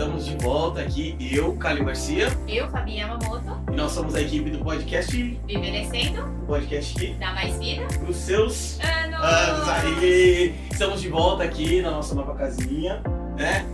estamos de volta aqui, eu, Cali Garcia. Eu, Fabi Yamamoto. E nós somos a equipe do podcast Envelhecendo. O podcast que Dá mais vida. Os seus anos. Aí. Estamos de volta aqui na nossa nova casinha, né?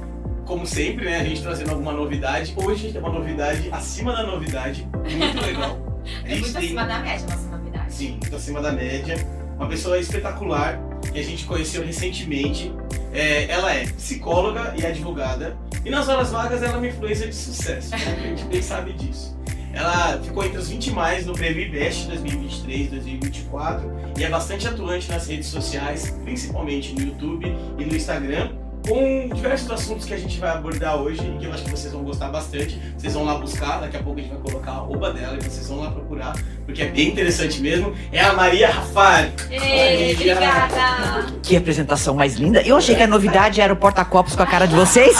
Como sempre, né? A gente trazendo alguma novidade. Hoje tem uma novidade acima da novidade, muito legal. É muito acima da média a nossa novidade. Sim, muito acima da média. Uma pessoa espetacular que a gente conheceu recentemente. Ela é psicóloga e advogada. E nas horas vagas ela é uma influencer de sucesso, né? A gente bem sabe disso. Ela ficou entre os 20 mais no Prêmio IBEST 2023-2024 e é bastante atuante nas redes sociais, principalmente no YouTube e no Instagram, com diversos assuntos que a gente vai abordar hoje e que eu acho que vocês vão gostar bastante. Vocês vão lá buscar, daqui a pouco a gente vai colocar a arroba dela e vocês vão lá procurar, porque é bem interessante mesmo. É a Maria Rafari. Ei, obrigada! Que apresentação mais linda. Eu achei que a novidade era o porta-copos com a cara de vocês.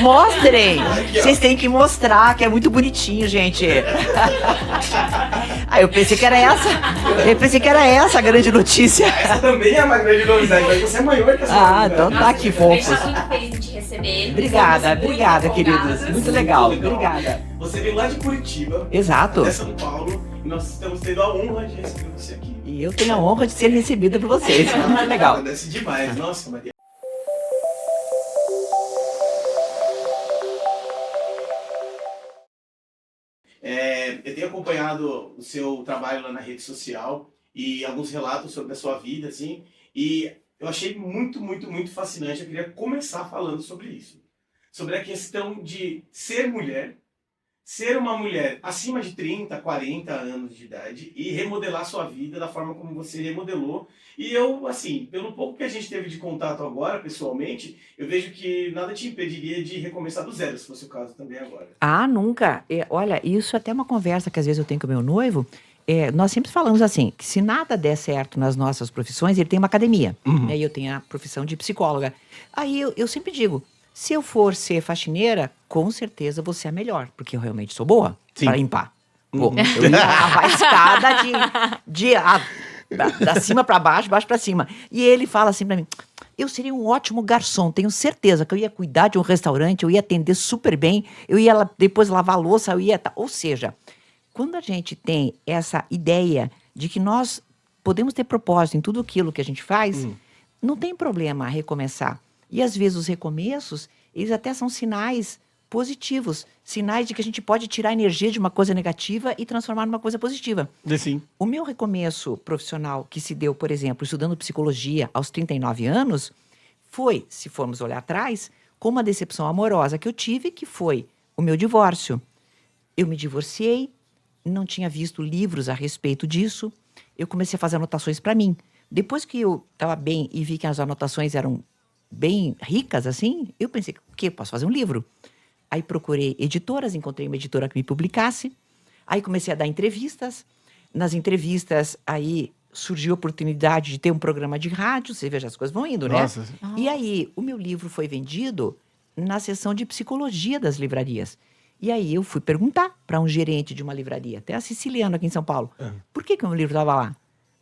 Mostrem! Aqui, ó. Vocês têm que mostrar, que é muito bonitinho, gente. Eu pensei que era essa. Eu pensei que era essa a grande notícia. Essa também é uma grande novidade, mas você é maior que essa novidade. Então tá, que Eu fofos. estou muito feliz de te receber. Obrigada, Estamos muito obrigada, empolgadas. queridos. Muito legal, obrigada. Você veio lá de Curitiba, Exato. até São Paulo, e nós estamos tendo a honra de receber você aqui. E eu tenho a honra de ser recebida por vocês. Muito legal. Agradece demais. Nossa, Maria. Eu tenho acompanhado o seu trabalho lá na rede social e alguns relatos sobre a sua vida, assim, e eu achei muito, muito, muito fascinante. Eu queria começar falando sobre isso. Sobre a questão de ser mulher, ser uma mulher acima de 30, 40 anos de idade e remodelar sua vida da forma como você remodelou. E eu, assim, pelo pouco que a gente teve de contato agora, pessoalmente, eu vejo que nada te impediria de recomeçar do zero, se fosse o caso também agora. Nunca. Olha, isso é até uma conversa que às vezes eu tenho com o meu noivo. Nós sempre falamos assim, que se nada der certo nas nossas profissões, ele tem uma academia. Né? E eu tenho a profissão de psicóloga. Aí eu sempre digo, se eu for ser faxineira, com certeza você é melhor, porque eu realmente sou boa para limpar. Bom, eu ia lavar a escada da cima para baixo, baixo para cima. E ele fala assim para mim, eu seria um ótimo garçom, tenho certeza que eu ia cuidar de um restaurante, eu ia atender super bem, eu ia depois lavar a louça, eu ia... Ou seja, quando a gente tem essa ideia de que nós podemos ter propósito em tudo aquilo que a gente faz, não tem problema recomeçar. E às vezes os recomeços, eles até são sinais positivos, sinais de que a gente pode tirar a energia de uma coisa negativa e transformar numa coisa positiva. Sim. O meu recomeço profissional que se deu, por exemplo, estudando psicologia aos 39 anos, foi, se formos olhar atrás, com uma decepção amorosa que eu tive, que foi o meu divórcio. Eu me divorciei, não tinha visto livros a respeito disso, eu comecei a fazer anotações para mim. Depois que eu estava bem e vi que as anotações eram bem ricas, assim, eu pensei, o quê? Posso fazer um livro? Aí procurei editoras, encontrei uma editora que me publicasse. Aí comecei a dar entrevistas. Nas entrevistas, aí surgiu a oportunidade de ter um programa de rádio. Você veja, as coisas vão indo, né? Nossa. E aí, o meu livro foi vendido na seção de psicologia das livrarias. E aí, eu fui perguntar para um gerente de uma livraria, até a Siciliano aqui em São Paulo, por que o meu livro estava lá?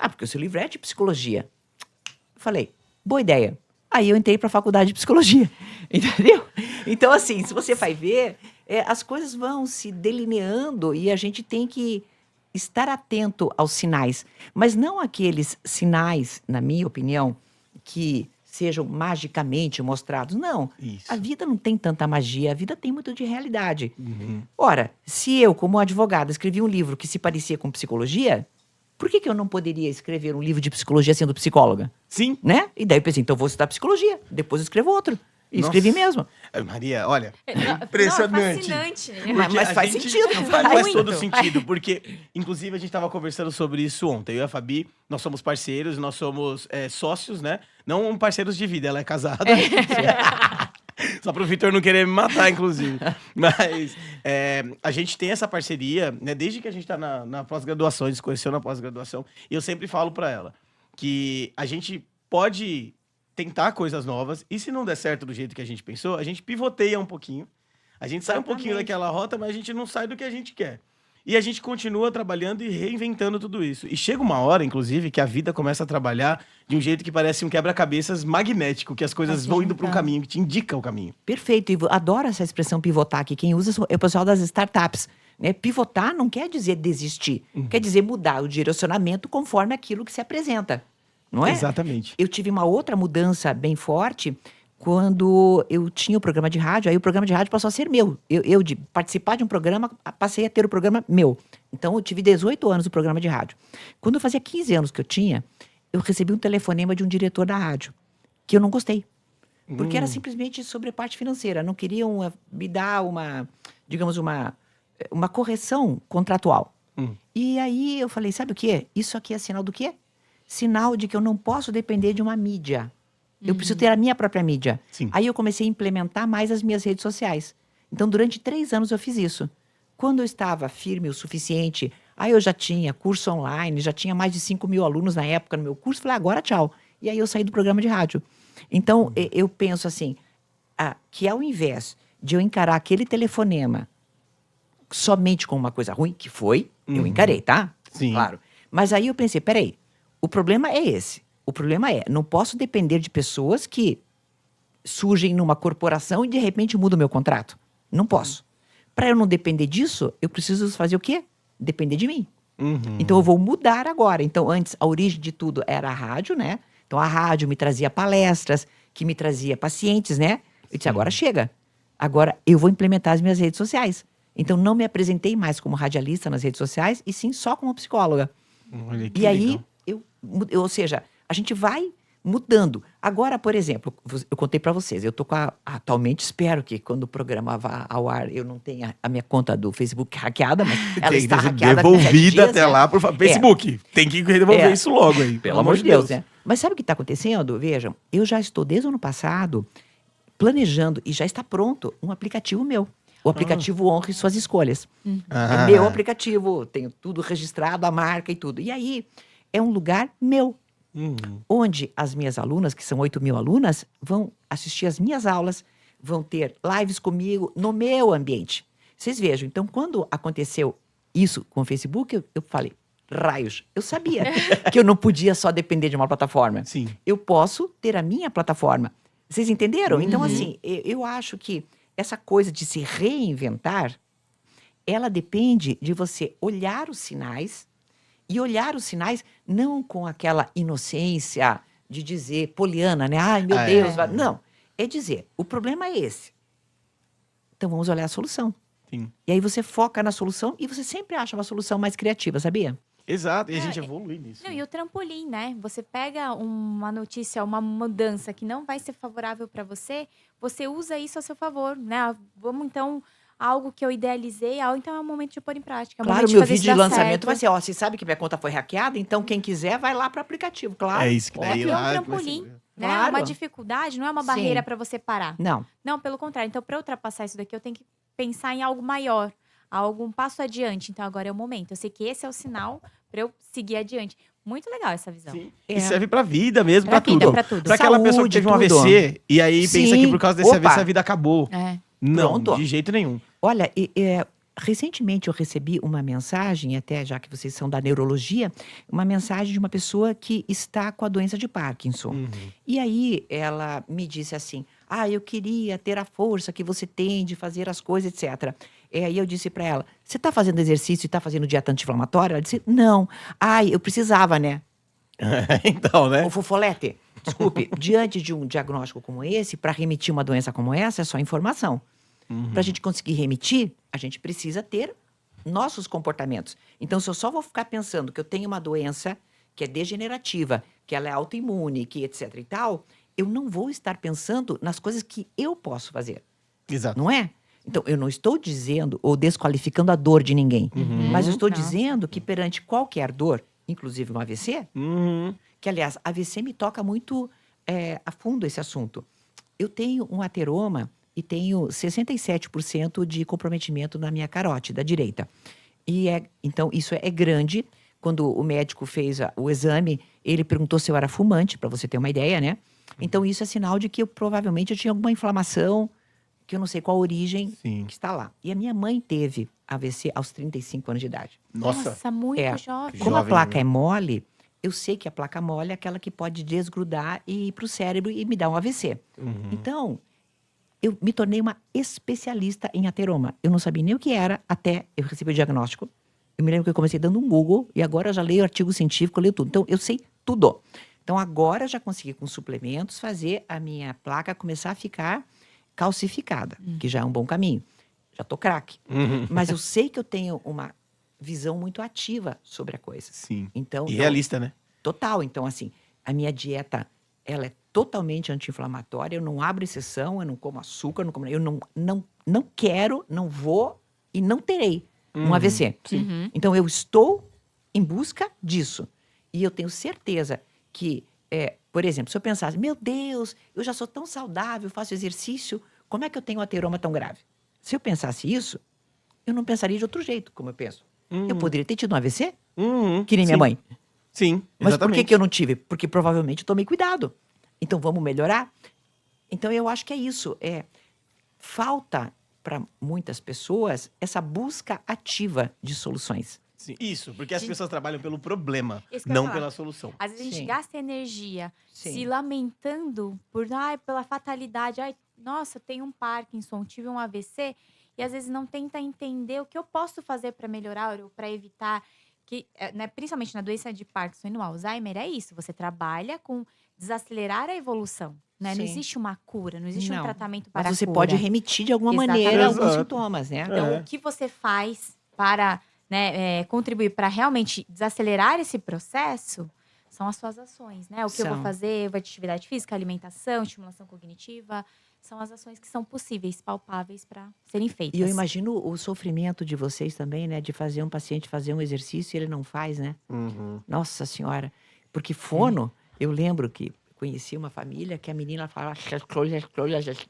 Porque o seu livro é de psicologia. Eu falei, boa ideia. Aí eu entrei para a faculdade de psicologia, entendeu? Então, assim, se você vai ver, as coisas vão se delineando e a gente tem que estar atento aos sinais. Mas não aqueles sinais, na minha opinião, que sejam magicamente mostrados. Não, Isso. a vida não tem tanta magia, a vida tem muito de realidade. Ora, se eu, como advogada, escrevi um livro que se parecia com psicologia, por que eu não poderia escrever um livro de psicologia sendo psicóloga? Sim. Né? E daí eu pensei, então eu vou estudar psicologia. Depois eu escrevo outro. E escrevi mesmo. Maria, olha, Não, impressionante. é fascinante. Mas a faz gente- sentido. Faz Muito. todo sentido, porque, inclusive, a gente estava conversando sobre isso ontem. Eu e a Fabi, nós somos parceiros, nós somos sócios, né? Não parceiros de vida, ela é casada. Só pro Vitor não querer me matar, inclusive. Mas a gente tem essa parceria, né? Desde que a gente tá na pós-graduação, a gente se conheceu na pós-graduação. E eu sempre falo para ela que a gente pode tentar coisas novas. E se não der certo do jeito que a gente pensou, a gente pivoteia um pouquinho. A gente sai um pouquinho daquela rota, mas a gente não sai do que a gente quer. E a gente continua trabalhando e reinventando tudo isso. E chega uma hora, inclusive, que a vida começa a trabalhar de um jeito que parece um quebra-cabeças magnético, que as coisas vão indo para um caminho, que te indica o caminho. Perfeito. E adoro essa expressão pivotar, que quem usa é o pessoal das startups. Né? Pivotar não quer dizer desistir, quer dizer mudar o direcionamento conforme aquilo que se apresenta. Não é? Exatamente. Eu tive uma outra mudança bem forte quando eu tinha o programa de rádio, aí o programa de rádio passou a ser meu. Eu de participar de um programa, passei a ter o programa meu. Então, eu tive 18 anos do programa de rádio. Quando eu fazia 15 anos que eu tinha, eu recebi um telefonema de um diretor da rádio, que eu não gostei. Porque era simplesmente sobre a parte financeira. Não queriam me dar digamos, uma correção contratual. E aí eu falei, sabe o quê? Isso aqui é sinal do quê? Sinal de que eu não posso depender de uma mídia. Eu preciso ter a minha própria mídia. Sim. Aí eu comecei a implementar mais as minhas redes sociais. Então, durante 3 anos eu fiz isso. Quando eu estava firme o suficiente, aí eu já tinha curso online, já tinha mais de 5 mil alunos na época no meu curso, falei, agora tchau. E aí eu saí do programa de rádio. Então, eu penso assim, que ao invés de eu encarar aquele telefonema somente como uma coisa ruim, que foi, eu encarei, tá? Sim. Claro. Mas aí eu pensei, peraí, o problema é esse. O problema é, não posso depender de pessoas que surgem numa corporação e de repente mudam o meu contrato. Não posso. Para eu não depender disso, eu preciso fazer o quê? Depender de mim. Então eu vou mudar agora. Então antes, a origem de tudo era a rádio, né? Então a rádio me trazia palestras, que me trazia pacientes, né? Eu disse, agora chega. Agora eu vou implementar as minhas redes sociais. Então não me apresentei mais como radialista nas redes sociais, e sim só como psicóloga. Olha, que E aí, legal. ou seja, a gente vai mudando. Agora, por exemplo, eu contei para vocês, eu tô atualmente, espero que quando o programa vá ao ar, eu não tenha a minha conta do Facebook hackeada, mas ela está hackeada. Devolvida até né? lá, por favor. Facebook, tem que devolver isso logo aí. Pelo amor de Deus, né? Mas sabe o que está acontecendo? Vejam, eu já estou desde o ano passado planejando, e já está pronto, um aplicativo meu. O aplicativo Honre Suas Escolhas. É meu aplicativo, tenho tudo registrado, a marca e tudo. E aí, é um lugar meu. Onde as minhas alunas, que são 8 mil alunas, vão assistir as minhas aulas, vão ter lives comigo no meu ambiente. Vocês vejam, então, quando aconteceu isso com o Facebook, eu falei, raios, eu sabia que eu não podia só depender de uma plataforma. Sim. Eu posso ter a minha plataforma. Vocês entenderam? Então, assim, eu acho que essa coisa de se reinventar, ela depende de você olhar os sinais, e olhar os sinais não com aquela inocência de dizer, poliana, né? Ai, meu Deus. Não, é dizer, o problema é esse. Então, vamos olhar a solução. Sim. E aí você foca na solução e você sempre acha uma solução mais criativa, sabia? Exato, e a gente evolui nisso. Não, e o trampolim, né? Você pega uma notícia, uma mudança que não vai ser favorável para você, você usa isso a seu favor, né? Vamos então, algo que eu idealizei, então é o momento de pôr em prática. É o Claro, momento de meu fazer isso vídeo de dar lançamento certo. vai ser, você sabe que minha conta foi hackeada, então quem quiser vai lá para o aplicativo, claro. É isso que daí Aquilo é um lá trampolim, né? Claro. Uma dificuldade, não é uma Sim. barreira para você parar. Não, Não, pelo contrário. Então, para ultrapassar isso daqui, eu tenho que pensar em algo maior, um passo adiante. Então, agora é o momento. Eu sei que esse é o sinal para eu seguir adiante. Muito legal essa visão. Sim. É. E serve pra vida mesmo, Pra pra vida, tudo. pra tudo. Pra aquela pessoa que Saúde, teve um tudo. AVC e aí pensa Sim. que por causa desse Opa. AVC a vida acabou. É. Não, Pronto. de jeito nenhum. olha, recentemente eu recebi uma mensagem, até já que vocês são da neurologia, uma mensagem de uma pessoa que está com a doença de Parkinson. E aí ela me disse assim, eu queria ter a força que você tem de fazer as coisas, etc. Aí eu disse para ela, você está fazendo exercício e está fazendo dieta anti-inflamatória? Ela disse, não. Eu precisava, né? Então, né? O Fofolete, desculpe, diante de um diagnóstico como esse, para remitir uma doença como essa, é só informação. Para a gente conseguir remitir, a gente precisa ter nossos comportamentos. Então, se eu só vou ficar pensando que eu tenho uma doença que é degenerativa, que ela é autoimune, que etc e tal, eu não vou estar pensando nas coisas que eu posso fazer. Exato. Não é? Então, eu não estou dizendo ou desqualificando a dor de ninguém, mas eu estou Não. dizendo que perante qualquer dor, inclusive um AVC, que, aliás, AVC me toca muito a fundo esse assunto. Eu tenho um ateroma e tenho 67% de comprometimento na minha carótida direita. Então, isso é grande. Quando o médico fez o exame, ele perguntou se eu era fumante, para você ter uma ideia, né? Então, isso é sinal de que provavelmente eu tinha alguma inflamação que eu não sei qual a origem Sim. que está lá. E a minha mãe teve AVC aos 35 anos de idade. Nossa. muito É. jovem. Como a Jovem, placa né? é mole, eu sei que a placa mole é aquela que pode desgrudar e ir para o cérebro e me dar um AVC. Então, eu me tornei uma especialista em ateroma. Eu não sabia nem o que era até eu receber o diagnóstico. Eu me lembro que eu comecei dando um Google e agora eu já leio artigo científico, eu leio tudo. Então, eu sei tudo. Então, agora eu já consegui, com suplementos, fazer a minha placa começar a ficar calcificada, que já é um bom caminho. Já tô craque. Mas eu sei que eu tenho uma visão muito ativa sobre a coisa. Sim. Então, E realista, né? total. Então, assim, a minha dieta, ela é totalmente anti-inflamatória. Eu não abro exceção, eu não como açúcar, eu não quero, não vou e não terei um AVC. Então, eu estou em busca disso. E eu tenho certeza que, por exemplo, se eu pensasse, meu Deus, eu já sou tão saudável, faço exercício, como é que eu tenho um ateroma tão grave? Se eu pensasse isso, eu não pensaria de outro jeito, como eu penso. Eu poderia ter tido um AVC, que nem minha Sim. mãe. Sim, Mas exatamente. por que eu não tive? Porque provavelmente eu tomei cuidado. Então vamos melhorar? Então eu acho que é isso. Falta para muitas pessoas essa busca ativa de soluções. Sim, isso, porque as Gente- pessoas trabalham pelo problema, Isso que eu ia não falar. pela solução. Às vezes a gente Sim. gasta energia Sim. se lamentando pela fatalidade. Ai, nossa, tenho um Parkinson, tive um AVC. E às vezes não tenta entender o que eu posso fazer para melhorar ou para evitar que, né, principalmente na doença de Parkinson e no Alzheimer, é isso. Você trabalha com desacelerar a evolução, né? Não Sim. existe uma cura, não existe um Não. tratamento para Mas você a cura. pode remitir de alguma Exatamente. maneira alguns Exato. sintomas, né? Então, É. o que você faz para, né, contribuir para realmente desacelerar esse processo são as suas ações, né? O que eu vou São. fazer, atividade física, alimentação, estimulação cognitiva, são as ações que são possíveis, palpáveis para serem feitas. E eu imagino o sofrimento de vocês também, né? De fazer um paciente fazer um exercício e ele não faz, né? Nossa Senhora. Porque fono, eu lembro que conheci uma família que a menina falava...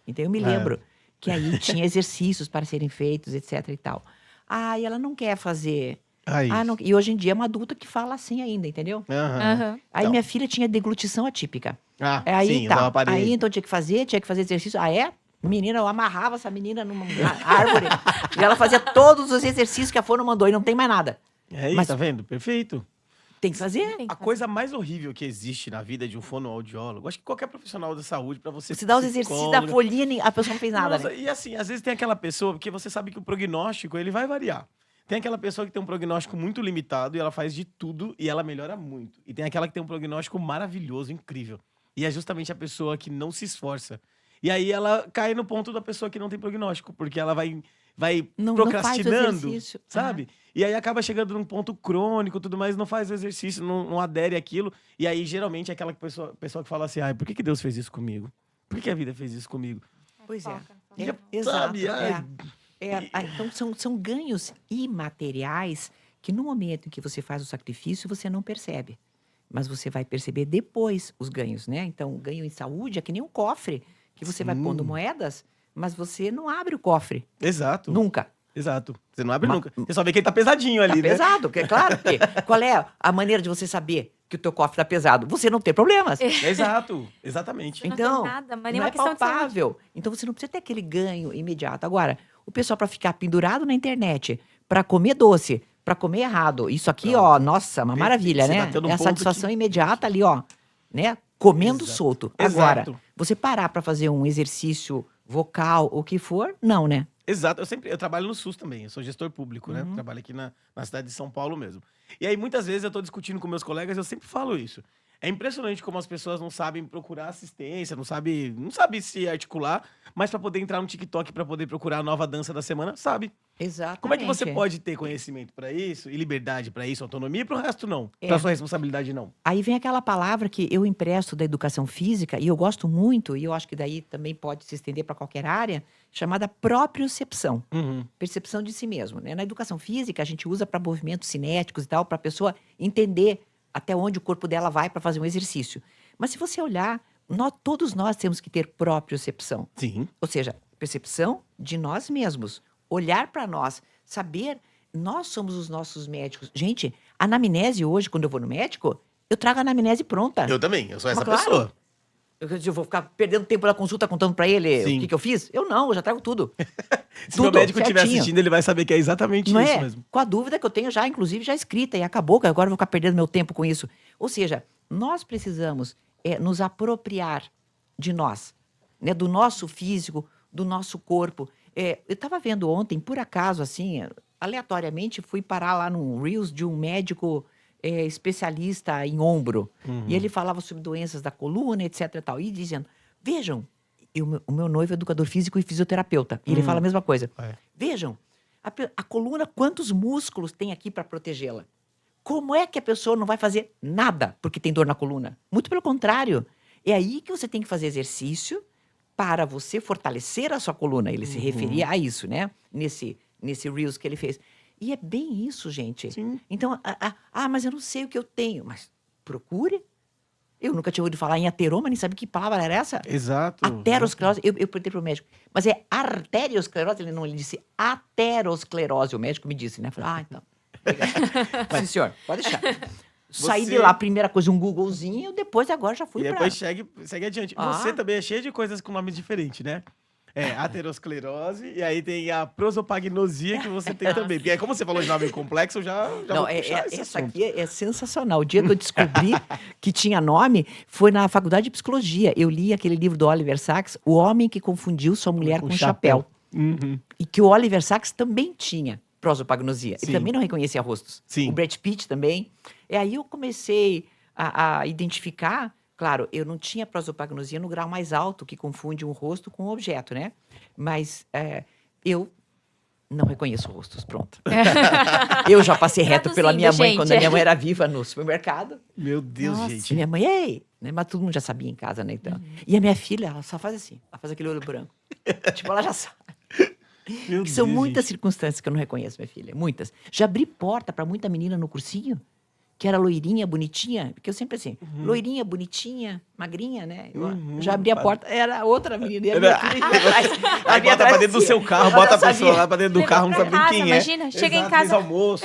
Então eu me lembro que aí tinha exercícios para serem feitos, etc e tal. Ah, e ela não quer fazer... Aí. E hoje em dia é uma adulta que fala assim ainda, entendeu? Aham. Aí Então. minha filha tinha deglutição atípica. Ah, Aí sim, tá. usava aparelho. Aí então tinha que fazer exercício. Ah, é? Menina, eu amarrava essa menina numa árvore e ela fazia todos os exercícios que a fono mandou e não tem mais nada. Aí, Mas- tá vendo? Perfeito. Tem que fazer. Tem que A fazer. coisa mais horrível que existe na vida de um fonoaudiólogo, acho que qualquer profissional da saúde, pra você Você dá os exercícios da psicóloga, folhinha, a pessoa não fez nada, Nossa, né? e assim, às vezes tem aquela pessoa, porque você sabe que o prognóstico, ele vai variar. Tem aquela pessoa que tem um prognóstico muito limitado e ela faz de tudo e ela melhora muito. E tem aquela que tem um prognóstico maravilhoso, incrível. E é justamente a pessoa que não se esforça. E aí ela cai no ponto da pessoa que não tem prognóstico, porque ela vai Não faz o procrastinando, exercício. sabe? E aí acaba chegando num ponto crônico, tudo mais, não faz o exercício, não adere àquilo. E aí, geralmente, é aquela pessoa que fala assim, ai, por que Deus fez isso comigo? Por que a vida fez isso comigo? Pois é. Foca. Exato. Sabe? Ai, Então, são ganhos imateriais que no momento em que você faz o sacrifício, você não percebe. Mas você vai perceber depois os ganhos, né? Então, o ganho em saúde é que nem um cofre, que você vai Sim. pondo moedas, mas você não abre o cofre. Exato. Nunca. Exato. Você não abre Ma- nunca. Você só vê que ele tá pesadinho Tá ali, né? pesado, porque, claro. Porque qual é a maneira de você saber que o teu cofre tá pesado? Você não ter problemas. Exato. Exatamente. Você não Então, tem nada, mas não nenhuma é questão de saúde. palpável. Então, você não precisa ter aquele ganho imediato. Agora, o pessoal para ficar pendurado na internet, para comer doce, para comer errado, isso aqui, ó, nossa, uma Perfeito. maravilha, Você né? bateu num É a ponto satisfação imediata ali, ó, né? Comendo Exato. solto. Exato. Agora, você parar para fazer um exercício vocal, o que for, não, né? Exato. Eu trabalho no SUS também. Eu sou gestor público, né? Uhum. Trabalho aqui na cidade de São Paulo mesmo. E aí, muitas vezes, eu tô discutindo com meus colegas, eu sempre falo isso. É impressionante como as pessoas não sabem procurar assistência, não sabe se articular, mas para poder entrar no TikTok, para poder procurar a nova dança da semana, sabe? Exatamente. Como é que você pode ter conhecimento para isso, e liberdade para isso, autonomia, e pro resto não? É. Pra sua responsabilidade não? Aí vem aquela palavra que eu empresto da educação física, e eu gosto muito, e eu acho que daí também pode se estender para qualquer área, chamada propriocepção. Uhum. Percepção de si mesmo, né? Na educação física, a gente usa para movimentos cinéticos e tal, para a pessoa entender até onde o corpo dela vai para fazer um exercício. Mas se você olhar, todos nós temos que ter propriocepção. Sim. Ou seja, percepção de nós mesmos. Olhar para nós, saber, nós somos os nossos médicos. Gente, a anamnese hoje, quando eu vou no médico, eu trago a anamnese pronta. Eu também, eu sou essa Mas claro. pessoa. Eu vou ficar perdendo tempo na consulta contando pra ele Sim. o que eu fiz? Eu não, eu já trago tudo. Se Tudo, o médico estiver certinho. assistindo, ele vai saber que é exatamente Não isso é? mesmo. Com a dúvida que eu tenho já, inclusive, já escrita e acabou, que agora eu vou ficar perdendo meu tempo com isso. Ou seja, nós precisamos nos apropriar de nós, né? Do nosso físico, do nosso corpo. Eu estava vendo ontem, por acaso, assim, aleatoriamente, fui parar lá num Reels de um médico especialista em ombro. E ele falava sobre doenças da coluna, etc. E tal, e dizendo, vejam, o meu noivo é educador físico e fisioterapeuta. E ele fala a mesma coisa. É. Vejam, a coluna, quantos músculos tem aqui para protegê-la? Como é que a pessoa não vai fazer nada porque tem dor na coluna? Muito pelo contrário. É aí que você tem que fazer exercício para você fortalecer a sua coluna. Ele se referia a isso, né? Nesse Reels que ele fez. E é bem isso, gente. Sim. Então, mas eu não sei o que eu tenho. Mas procure. Eu nunca tinha ouvido falar em ateroma, nem sabia que palavra era essa. Exato. Aterosclerose, eu perguntei pro médico, mas é arteriosclerose? Ele disse aterosclerose, o médico me disse, né? Eu falei, então. Sim, senhor, pode deixar. Saí de lá, a primeira coisa, um Googlezinho, depois agora já fui E pra... depois segue adiante. Ah. Você também é cheio de coisas com nomes diferentes, né? Aterosclerose, e aí tem a prosopagnosia que você tem também. Porque como você falou de nome complexo, eu já Não, vou puxar esse essa assunto. aqui é sensacional. O dia que eu descobri que tinha nome foi na faculdade de psicologia. Eu li aquele livro do Oliver Sacks, O Homem que Confundiu Sua Mulher com Chapéu. Uhum. E que o Oliver Sacks também tinha prosopagnosia. Sim. Ele também não reconhecia rostos. Sim. O Brad Pitt também. E aí eu comecei a identificar... Claro, eu não tinha prosopagnosia no grau mais alto, que confunde um rosto com um objeto, né? Mas eu não reconheço rostos, pronto. Eu já passei reto pela minha mãe, Traduzindo, quando a minha gente. mãe era viva no supermercado. Meu Deus, Nossa. E gente. minha mãe, ei! Né? Mas todo mundo já sabia em casa, né? Então. E a minha filha, ela só faz assim. Ela faz aquele olho branco. Tipo, ela já sabe. Meu Que são Deus, muitas gente. circunstâncias que eu não reconheço, minha filha. Muitas. Já abri porta para muita menina no cursinho, que era loirinha, bonitinha. Porque eu sempre assim, loirinha, bonitinha, magrinha, né? Eu já abri a porta, era outra menina. E a minha filha ia atrás. A Aí minha bota pra dentro do assim, seu carro, ela bota já a pessoa sabia. lá pra dentro do carro, não Levou sabe pra nem casa, quem imagina, chega em Exato, casa- fez almoço.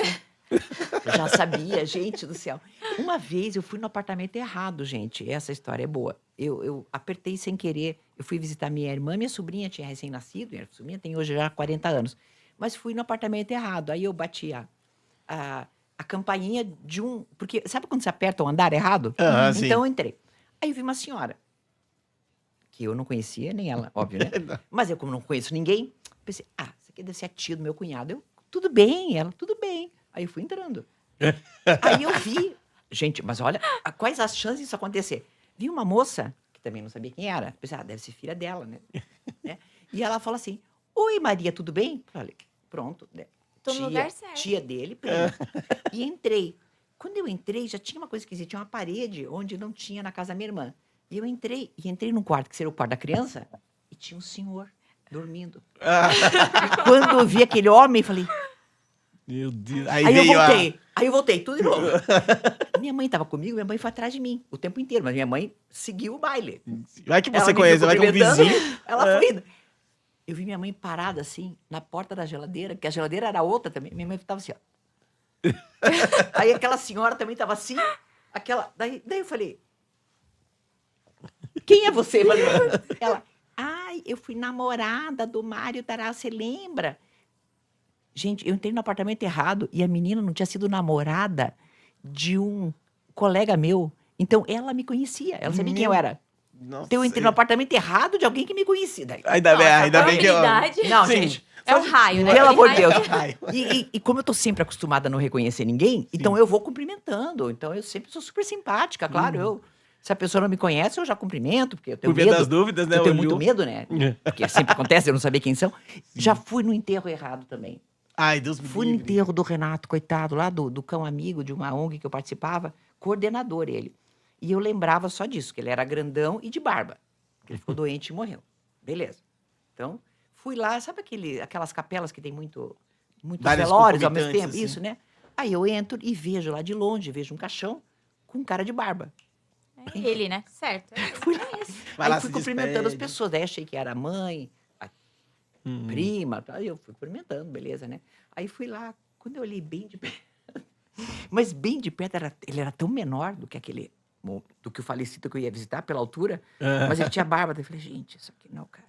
Eu já sabia, gente do céu. Uma vez eu fui no apartamento errado, gente. Essa história é boa. Eu apertei sem querer. Eu fui visitar minha irmã, minha sobrinha tinha recém-nascido. Minha sobrinha tem hoje já 40 anos. Mas fui no apartamento errado. Aí eu bati a campainha de um... Porque sabe quando você aperta o andar errado? Aham, sim. Então eu entrei. Aí eu vi uma senhora, que eu não conhecia, nem ela, óbvio, né? Mas eu, como não conheço ninguém, pensei, isso aqui deve ser a tia do meu cunhado. Eu, tudo bem, ela, tudo bem. Aí eu fui entrando. Aí eu vi, gente, mas olha, quais as chances disso acontecer? Vi uma moça, que também não sabia quem era, pensei, deve ser filha dela, né? E ela fala assim, oi Maria, tudo bem? Falei, pronto, né? Tô no lugar certo. Tia dele, prima. E entrei. Quando eu entrei, já tinha uma coisa esquisita, tinha uma parede onde não tinha na casa da minha irmã. E eu entrei num quarto, que seria o quarto da criança, e tinha um senhor dormindo. E quando eu vi aquele homem, falei, Meu Deus. Aí eu veio a- voltei. Aí eu voltei, tudo de novo. Minha mãe estava comigo, minha mãe foi atrás de mim o tempo inteiro, mas minha mãe seguiu o baile. Vai que Ela você me conhece, viu vai que um cumprimentando, vizinho. Ela foi indo. Eu vi minha mãe parada assim, na porta da geladeira, porque a geladeira era outra também. Minha mãe estava assim, ó. Aí aquela senhora também estava assim, daí eu falei, quem é você? Eu falei, ela, eu fui namorada do Mário Tará, você lembra? Gente, eu entrei no apartamento errado e a menina não tinha sido namorada de um colega meu. Então, ela me conhecia, ela sabia quem eu era. Nossa. Então, eu entrei no apartamento errado de alguém que me conhecia. Daí, Ainda bem que eu... Probabilidade. não, Sim. gente, É um raio, né? pelo amor de Raio. Deus. E como eu tô sempre acostumada a não reconhecer ninguém, então eu vou cumprimentando. Então, eu sempre sou super simpática, claro. Se a pessoa não me conhece, eu já cumprimento, porque eu tenho Por via medo. das dúvidas, né? Eu tenho olhou. muito medo, né? Porque sempre acontece, eu não sabia quem são. Já fui no enterro errado também. Ai, Deus me Fui no livre. enterro do Renato, coitado, lá do cão amigo de uma ONG que eu participava, coordenador ele. E eu lembrava só disso, que ele era grandão e de barba. Ele ficou doente e morreu. Beleza. Então, fui lá, sabe aquelas capelas que tem muitos Vários velórios ao mesmo tempo? concomitantes, assim. Isso, né? Aí eu entro e vejo lá de longe, vejo um caixão com um cara de barba. É ele, né? Certo. Fui lá. Vai lá, Aí fui se cumprimentando as despede. pessoas. Daí achei que era a mãe, a prima. Aí eu fui cumprimentando, beleza, né? Aí fui lá, quando eu olhei bem de perto. Mas bem de perto, ele era tão menor do que aquele do que o falecido que eu ia visitar pela altura, mas ele tinha barba. Daí eu falei, gente, isso aqui não, cara.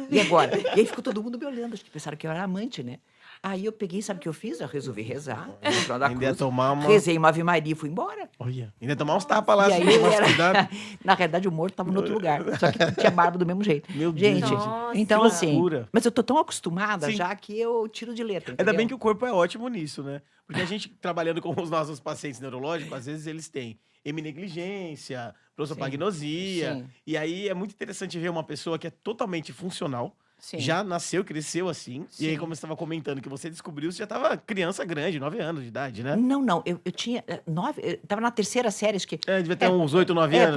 E agora? E aí ficou todo mundo me olhando, acho que pensaram que eu era amante, né? Aí eu peguei, sabe o que eu fiz? Eu resolvi rezar, no final da Ainda ia cruz, tomar uma... rezei uma Ave Maria e fui embora. Olha, ainda ia tomar uns tapas lá, E aí assim, ele tomar era... cuidado. Na realidade, o morto estava em outro lugar, só que tinha barba do mesmo jeito. Meu Deus, Gente, Nossa. então que assim... loucura. Mas eu tô tão acostumada Sim. já que eu tiro de letra, Ainda entendeu? bem que o corpo é ótimo nisso, né? Porque a gente, trabalhando com os nossos pacientes neurológicos, às vezes eles têm heminegligência, prosopagnosia. Sim. E aí é muito interessante ver uma pessoa que é totalmente funcional, Sim. já nasceu, cresceu assim. E aí, Sim. como você estava comentando, que você descobriu, você já estava criança grande, 9 anos de idade, né? Não, eu tinha 9... Eu tava na terceira série, acho que... É, devia ter uns 8, 9 anos,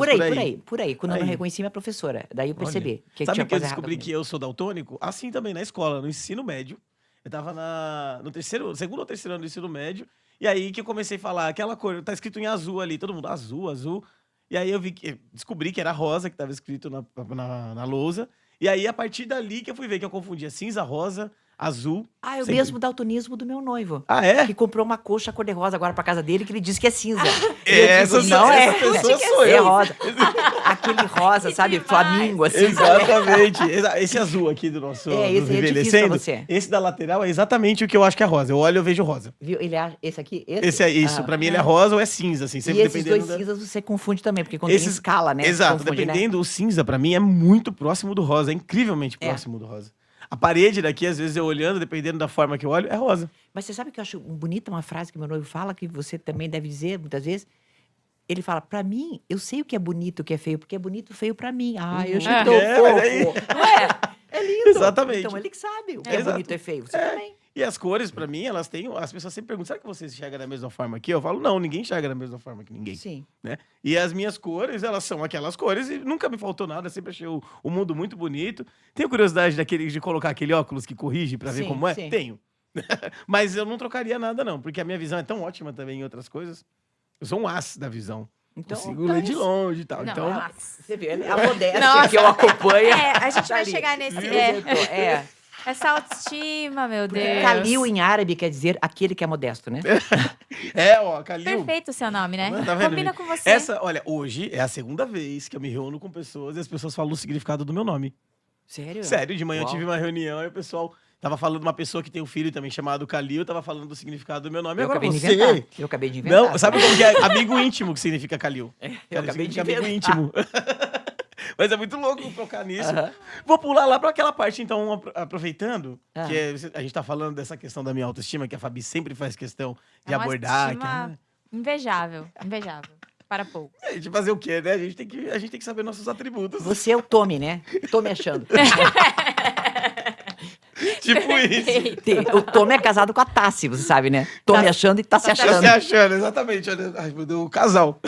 por aí. Quando eu não Aí. reconheci minha professora. Daí eu percebi que Sabe tinha que eu coisa errada descobri comigo. que eu sou daltônico? Assim também, na escola, no ensino médio. Eu tava no segundo ou terceiro ano do ensino médio. E aí que eu comecei a falar, aquela cor, tá escrito em azul ali, todo mundo, azul, azul. E aí eu descobri que era rosa, que tava escrito na lousa. E aí, a partir dali que eu fui ver que eu confundia cinza, rosa, azul. Ah, é o sempre. mesmo daltonismo do meu noivo. Ah, é? Que comprou uma coxa cor-de-rosa agora pra casa dele, que ele disse que é cinza. Essa pessoa sou é eu. rosa. Aquele rosa, Que sabe? demais. Flamingo, assim. Exatamente. Esse azul aqui do nosso É, do esse é difícil envelhecendo, pra você. esse da lateral é exatamente o que eu acho que é rosa. Eu olho e eu vejo rosa. Viu? Ele acha, esse aqui? Esse é isso. Ah. Pra mim ele é rosa ou é cinza, assim. E Sempre esses dependendo dois da... cinzas você confunde também, porque quando tem escala, né? Exato, confunde, né? dependendo, o cinza pra mim é muito próximo do rosa, é incrivelmente É. próximo do rosa. A parede daqui, às vezes eu olhando, dependendo da forma que eu olho, é rosa. Mas você sabe que eu acho bonita uma frase que meu noivo fala, que você também deve dizer muitas vezes? Ele fala, pra mim, eu sei o que é bonito, o que é feio, porque é bonito feio pra mim. Ah, eu achei tão É, mas aí- fofo. Não é? É lindo. Exatamente. Então ele que sabe o que é Exato. bonito e é feio. Você também. E as cores, pra mim, elas têm... As pessoas sempre perguntam, será que você enxerga da mesma forma que eu? Eu falo, não, ninguém enxerga da mesma forma que ninguém. Sim. Né? E as minhas cores, elas são aquelas cores e nunca me faltou nada, sempre achei o mundo muito bonito. Tenho curiosidade de colocar aquele óculos que corrige pra ver Sim, como é? sim. Tenho. Mas eu não trocaria nada, não, porque a minha visão é tão ótima também em outras coisas. Eu sou um as da visão. Então, Consigo ler de longe e tal. Não, Então, nossa. Você vê, a modéstia Nossa. que eu acompanho. É, a gente tá vai ali. chegar nesse. Viu? É, essa autoestima, meu Deus. Calil em árabe quer dizer aquele que é modesto, né? ó, Calil. Perfeito o seu nome, né? Tá vendo? Combina com você. Olha, hoje é a segunda vez que eu me reúno com pessoas e as pessoas falam o significado do meu nome. Sério? Sério, de manhã eu Uau. tive uma reunião e o pessoal tava falando de uma pessoa que tem um filho também chamado Calil, tava falando do significado do meu nome. Eu Agora acabei de você... inventar. Eu acabei de inventar. Não, sabe como que é amigo íntimo que significa Calil? Eu acabei de Significa amigo inventar. íntimo. Mas é muito louco tocar nisso. Aham. Vou pular lá para aquela parte, então, aproveitando, Ah. que a gente tá falando dessa questão da minha autoestima, que a Fabi sempre faz questão de É uma abordar. autoestima invejável, invejável. Para pouco. A gente fazer o quê, né? A gente tem que saber nossos atributos. Você é o Tommy, né? Tô me achando. Tipo isso. O Tommy é casado com a Tassi, você sabe, né? Tô me achando e tá se Tá achando. se achando, exatamente. Olha, ai, meu Deus, o casal.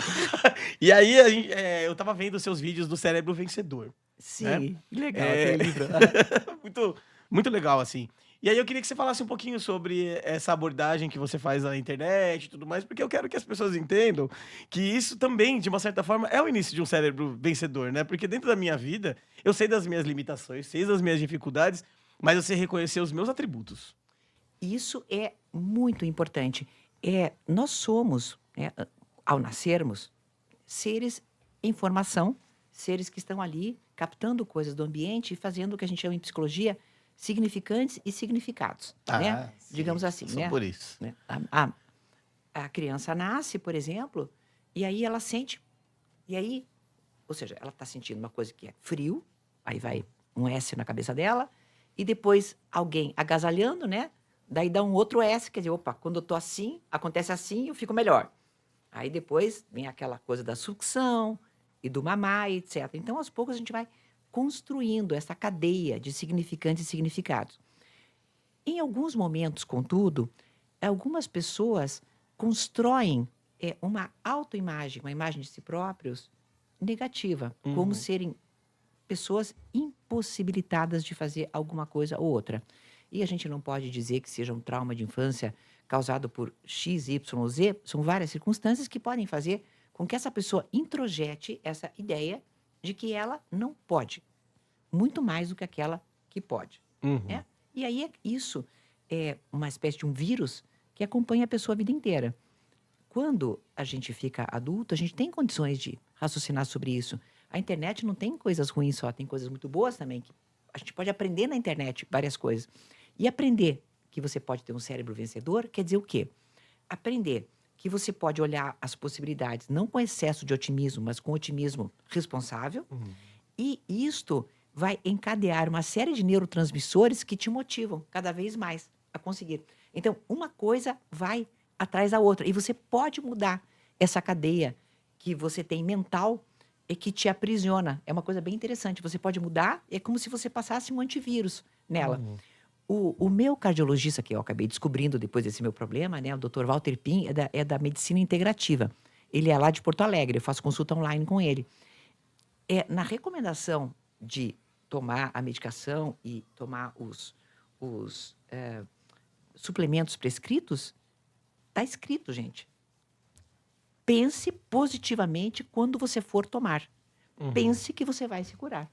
E aí, eu tava vendo os seus vídeos do Cérebro Vencedor. Sim, que legal. É. aquele livro. muito, muito legal, assim. E aí eu queria que você falasse um pouquinho sobre essa abordagem que você faz na internet e tudo mais, porque eu quero que as pessoas entendam que isso também, de uma certa forma, é o início de um cérebro vencedor, né? Porque dentro da minha vida, eu sei das minhas limitações, sei das minhas dificuldades, mas eu sei reconhecer os meus atributos. Isso é muito importante. Nós somos, ao nascermos, seres em formação, seres que estão ali captando coisas do ambiente e fazendo o que a gente chama em psicologia significantes e significados, né? Sim, Digamos assim, só né? por isso. Né? A criança nasce, por exemplo, e aí ela sente, e aí, ou seja, ela está sentindo uma coisa que é frio, aí vai um S na cabeça dela, e depois alguém agasalhando, né? Daí dá um outro S, quer dizer, opa, quando eu tô assim, acontece assim, eu fico melhor. Aí depois vem aquela coisa da sucção e do mamar, etc. Então, aos poucos, a gente vai construindo essa cadeia de significantes e significados. Em alguns momentos, contudo, algumas pessoas constroem uma autoimagem, uma imagem de si próprios negativa, como serem pessoas impossibilitadas de fazer alguma coisa ou outra. E a gente não pode dizer que seja um trauma de infância causado por X, Y, Z. São várias circunstâncias que podem fazer com que essa pessoa introjete essa ideia de que ela não pode. Muito mais do que aquela que pode. Né? E aí isso é uma espécie de um vírus que acompanha a pessoa a vida inteira. quando a gente fica adulto, a gente tem condições de raciocinar sobre isso. A internet não tem coisas ruins só, tem coisas muito boas também. Que a gente pode aprender na internet várias coisas. E aprender que você pode ter um cérebro vencedor quer dizer o quê? Aprender que você pode olhar as possibilidades, não com excesso de otimismo, mas com otimismo responsável. E isto vai encadear uma série de neurotransmissores que te motivam cada vez mais a conseguir. Então, uma coisa vai atrás da outra. E você pode mudar essa cadeia que você tem mental e que te aprisiona. É uma coisa bem interessante. Você pode mudar, é como se você passasse um antivírus nela. O meu cardiologista, que eu acabei descobrindo depois desse meu problema, né, o Dr. Walter Pim, é da medicina integrativa. Ele é lá de Porto Alegre, eu faço consulta online com ele. Na recomendação de tomar a medicação e tomar os suplementos prescritos, está escrito, gente. Pense positivamente quando você for tomar. Pense que você vai se curar.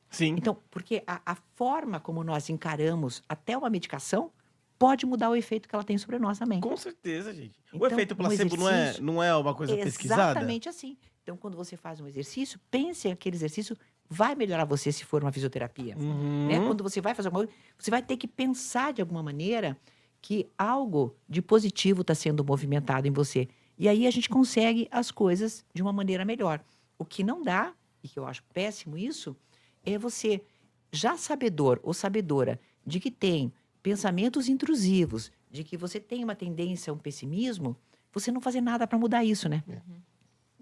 Sim. Então, porque a forma como nós encaramos até uma medicação pode mudar o efeito que ela tem sobre nós também. Com certeza, gente. O Então, efeito um placebo exercício- não é uma coisa pesquisada? Exatamente assim. Então, quando você faz um exercício, pense que aquele exercício vai melhorar você se for uma fisioterapia. Né? Quando você vai fazer alguma coisa, você vai ter que pensar de alguma maneira que algo de positivo está sendo movimentado em você. E aí a gente consegue as coisas de uma maneira melhor. O que não dá, e que eu acho péssimo isso, é você, já sabedor ou sabedora de que tem pensamentos intrusivos, de que você tem uma tendência a um pessimismo, você não fazer nada para mudar isso, né?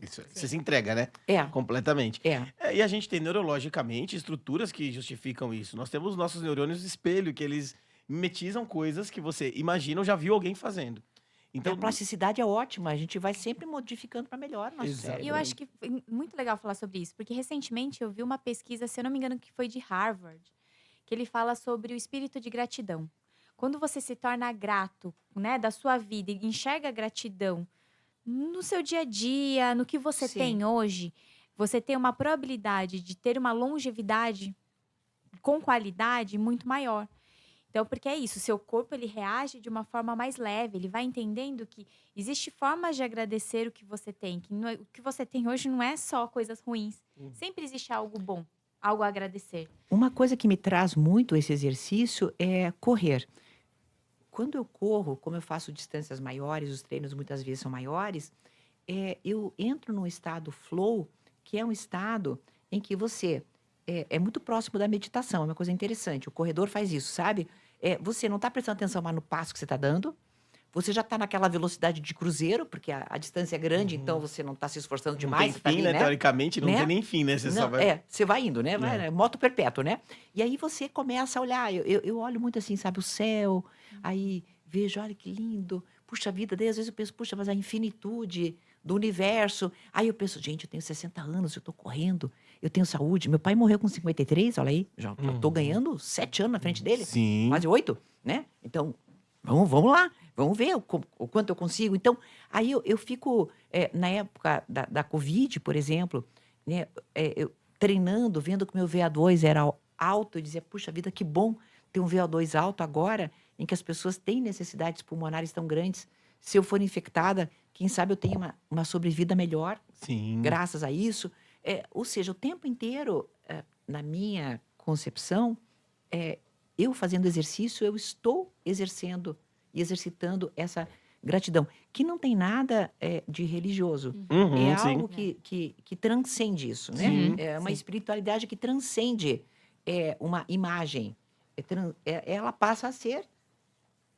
Isso, você se entrega, né? É, Completamente. é. E a gente tem neurologicamente estruturas que justificam isso. Nós temos nossos neurônios espelho, que eles mimetizam coisas que você imagina ou já viu alguém fazendo. Então, A plasticidade é ótima, a gente vai sempre modificando para melhor o nosso Exato. cérebro. E eu acho que foi muito legal falar sobre isso, porque recentemente eu vi uma pesquisa, se eu não me engano, que foi de Harvard, que ele fala sobre o espírito de gratidão. Quando você se torna grato, né, da sua vida e enxerga a gratidão no seu dia a dia, no que você Sim. tem hoje, você tem uma probabilidade de ter uma longevidade com qualidade muito maior. Então, porque é isso, o seu corpo ele reage de uma forma mais leve, ele vai entendendo que existe formas de agradecer o que você tem, que o que você tem hoje não é só coisas ruins. Sempre existe algo bom, algo a agradecer. Uma coisa que me traz muito esse exercício é correr. Quando eu corro, como eu faço distâncias maiores, os treinos muitas vezes são maiores, eu entro num estado flow, que é um estado em que você é muito próximo da meditação, é uma coisa interessante. O corredor faz isso, sabe? Você não está prestando atenção mais no passo que você está dando, você já está naquela velocidade de cruzeiro, porque a distância é grande, então você não está se esforçando não demais. tem você tá fim, ali, né? Teoricamente, não Né? tem nem fim, né? Você só Não, vai... você vai indo, né? Moto perpétuo, né? E aí você começa a olhar. Eu olho muito assim, sabe, o céu. Aí vejo, olha que lindo. Puxa vida, daí às vezes eu penso, puxa, mas a infinitude do universo. Aí eu penso, gente, eu tenho 60 anos, eu tô correndo, eu tenho saúde. Meu pai morreu com 53, olha aí. Já tô ganhando 7 anos na frente dele. Sim. Quase 8, né? Então, vamos lá. Vamos ver o quanto eu consigo. Então, aí eu fico, na época da Covid, por exemplo, né, eu treinando, vendo que o meu VO2 era alto, eu dizia, puxa vida, que bom ter um VO2 alto agora, em que as pessoas têm necessidades pulmonares tão grandes. Se eu for infectada, quem sabe eu tenho uma sobrevida melhor, Sim. graças a isso. Ou seja, o tempo inteiro, na minha concepção, eu fazendo exercício, eu estou exercendo e exercitando essa gratidão, que não tem nada de religioso. É sim. algo que transcende isso, né? Sim. É uma espiritualidade que transcende uma imagem. Ela passa a ser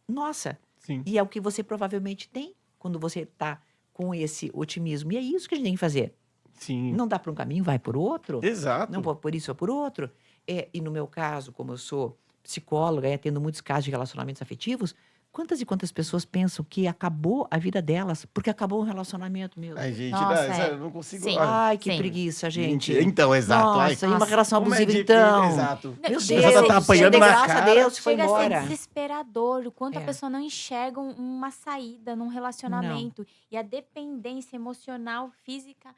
nossa. Sim. E é o que você provavelmente tem quando você está com esse otimismo. E é isso que a gente tem que fazer. Sim. Não dá para um caminho, vai por outro. Exato. Não vou por isso ou por outro. E no meu caso, como eu sou psicóloga e atendo muitos casos de relacionamentos afetivos, quantas e quantas pessoas pensam que acabou a vida delas porque acabou um relacionamento meu? Ai, gente, Nossa, não, sério, eu não consigo... Sim. Ai, que Sim. preguiça, gente. Então, exato. Ai, Nossa, e uma Nossa, relação como é abusiva, difícil, então. Exato. Não, Meu chega Deus, a ser- tá apanhando de na graça cara. a Deus, foi Chega a ser embora. desesperador o quanto a É. pessoa não enxerga uma saída num relacionamento. E a dependência emocional, física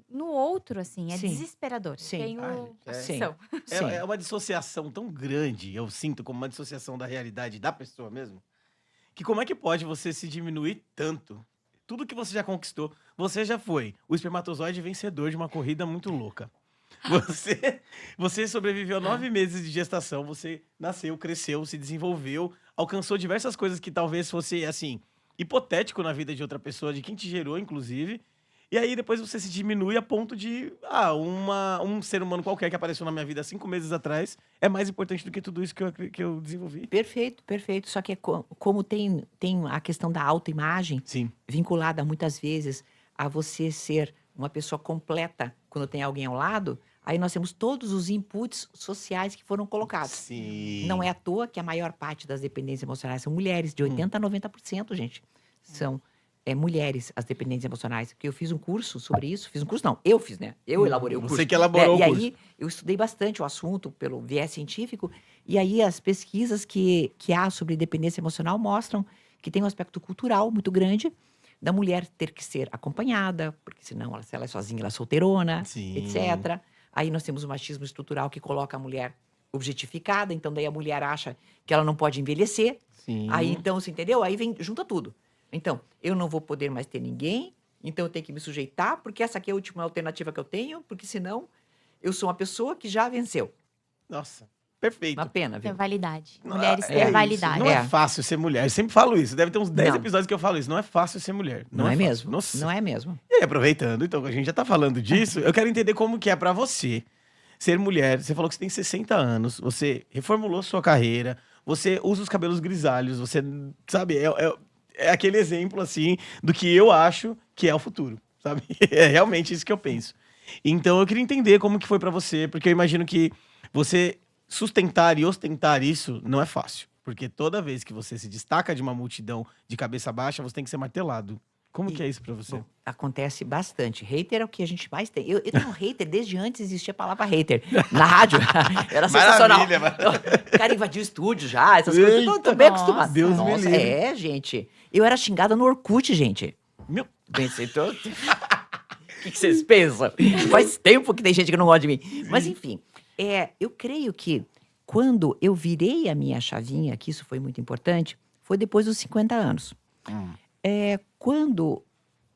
no outro, assim, é Sim. desesperador. Sim. Tenho Ai, sim. opção. Sim. É uma dissociação tão grande, eu sinto como uma dissociação da realidade da pessoa mesmo, que como é que pode você se diminuir tanto? Tudo que você já conquistou, você já foi o espermatozoide vencedor de uma corrida muito louca. Você sobreviveu a 9 meses de gestação, você nasceu, cresceu, se desenvolveu, alcançou diversas coisas que talvez fosse, assim, hipotético na vida de outra pessoa, de quem te gerou, inclusive. E aí depois você se diminui a ponto de, um ser humano qualquer que apareceu na minha vida 5 meses atrás é mais importante do que tudo isso que eu desenvolvi. Perfeito, perfeito. Só que como tem a questão da autoimagem, Sim. vinculada muitas vezes a você ser uma pessoa completa quando tem alguém ao lado, aí nós temos todos os inputs sociais que foram colocados. Sim. Não é à toa que a maior parte das dependências emocionais são mulheres, de 80% a 90%, gente. São mulheres as dependências emocionais. Porque eu fiz um curso sobre isso. Fiz um curso, não. Eu fiz, né? Eu elaborei o curso. Você que elaborou o curso. E aí, eu estudei bastante o assunto pelo viés científico. E aí, as pesquisas que há sobre dependência emocional mostram que tem um aspecto cultural muito grande da mulher ter que ser acompanhada, porque senão, se ela é sozinha, ela é solteirona, Sim. etc. Aí nós temos o machismo estrutural que coloca a mulher objetificada, então daí a mulher acha que ela não pode envelhecer. Sim. Aí então, você entendeu? Aí junta tudo. Então, eu não vou poder mais ter ninguém, então eu tenho que me sujeitar, porque essa aqui é a última alternativa que eu tenho, porque senão eu sou uma pessoa que já venceu. Nossa, perfeito. Uma pena, Ter viu? validade. Mulheres É ter isso. validade. Não é É. fácil ser mulher. Eu sempre falo isso. Deve ter uns 10 Não. episódios que eu falo isso. Não é fácil ser mulher. Não é fácil. mesmo? Nossa. Não é mesmo. E aí, aproveitando, então, que a gente já tá falando disso, eu quero entender como que é pra você ser mulher. Você falou que você tem 60 anos, você reformulou sua carreira, você usa os cabelos grisalhos, você, sabe, é aquele exemplo, assim, do que eu acho que é o futuro, sabe? É realmente isso que eu penso. Então, eu queria entender como que foi pra você, porque eu imagino que você sustentar e ostentar isso não é fácil. Porque toda vez que você se destaca de uma multidão de cabeça baixa, você tem que ser martelado. Como que é isso pra você? Bom, acontece bastante. Hater é o que a gente mais tem. Eu tenho hater desde antes existia a palavra hater. Na rádio, era sensacional. Maravilha, O cara invadiu o estúdio já, essas coisas. Eu tô bem acostumado. Deus me livre. É, gente. Eu era xingada no Orkut, gente. Meu... Pensei, o que vocês pensam? Faz tempo que tem gente que não gosta de mim. Mas, enfim, eu creio que quando eu virei a minha chavinha, que isso foi muito importante, foi depois dos 50 anos. Quando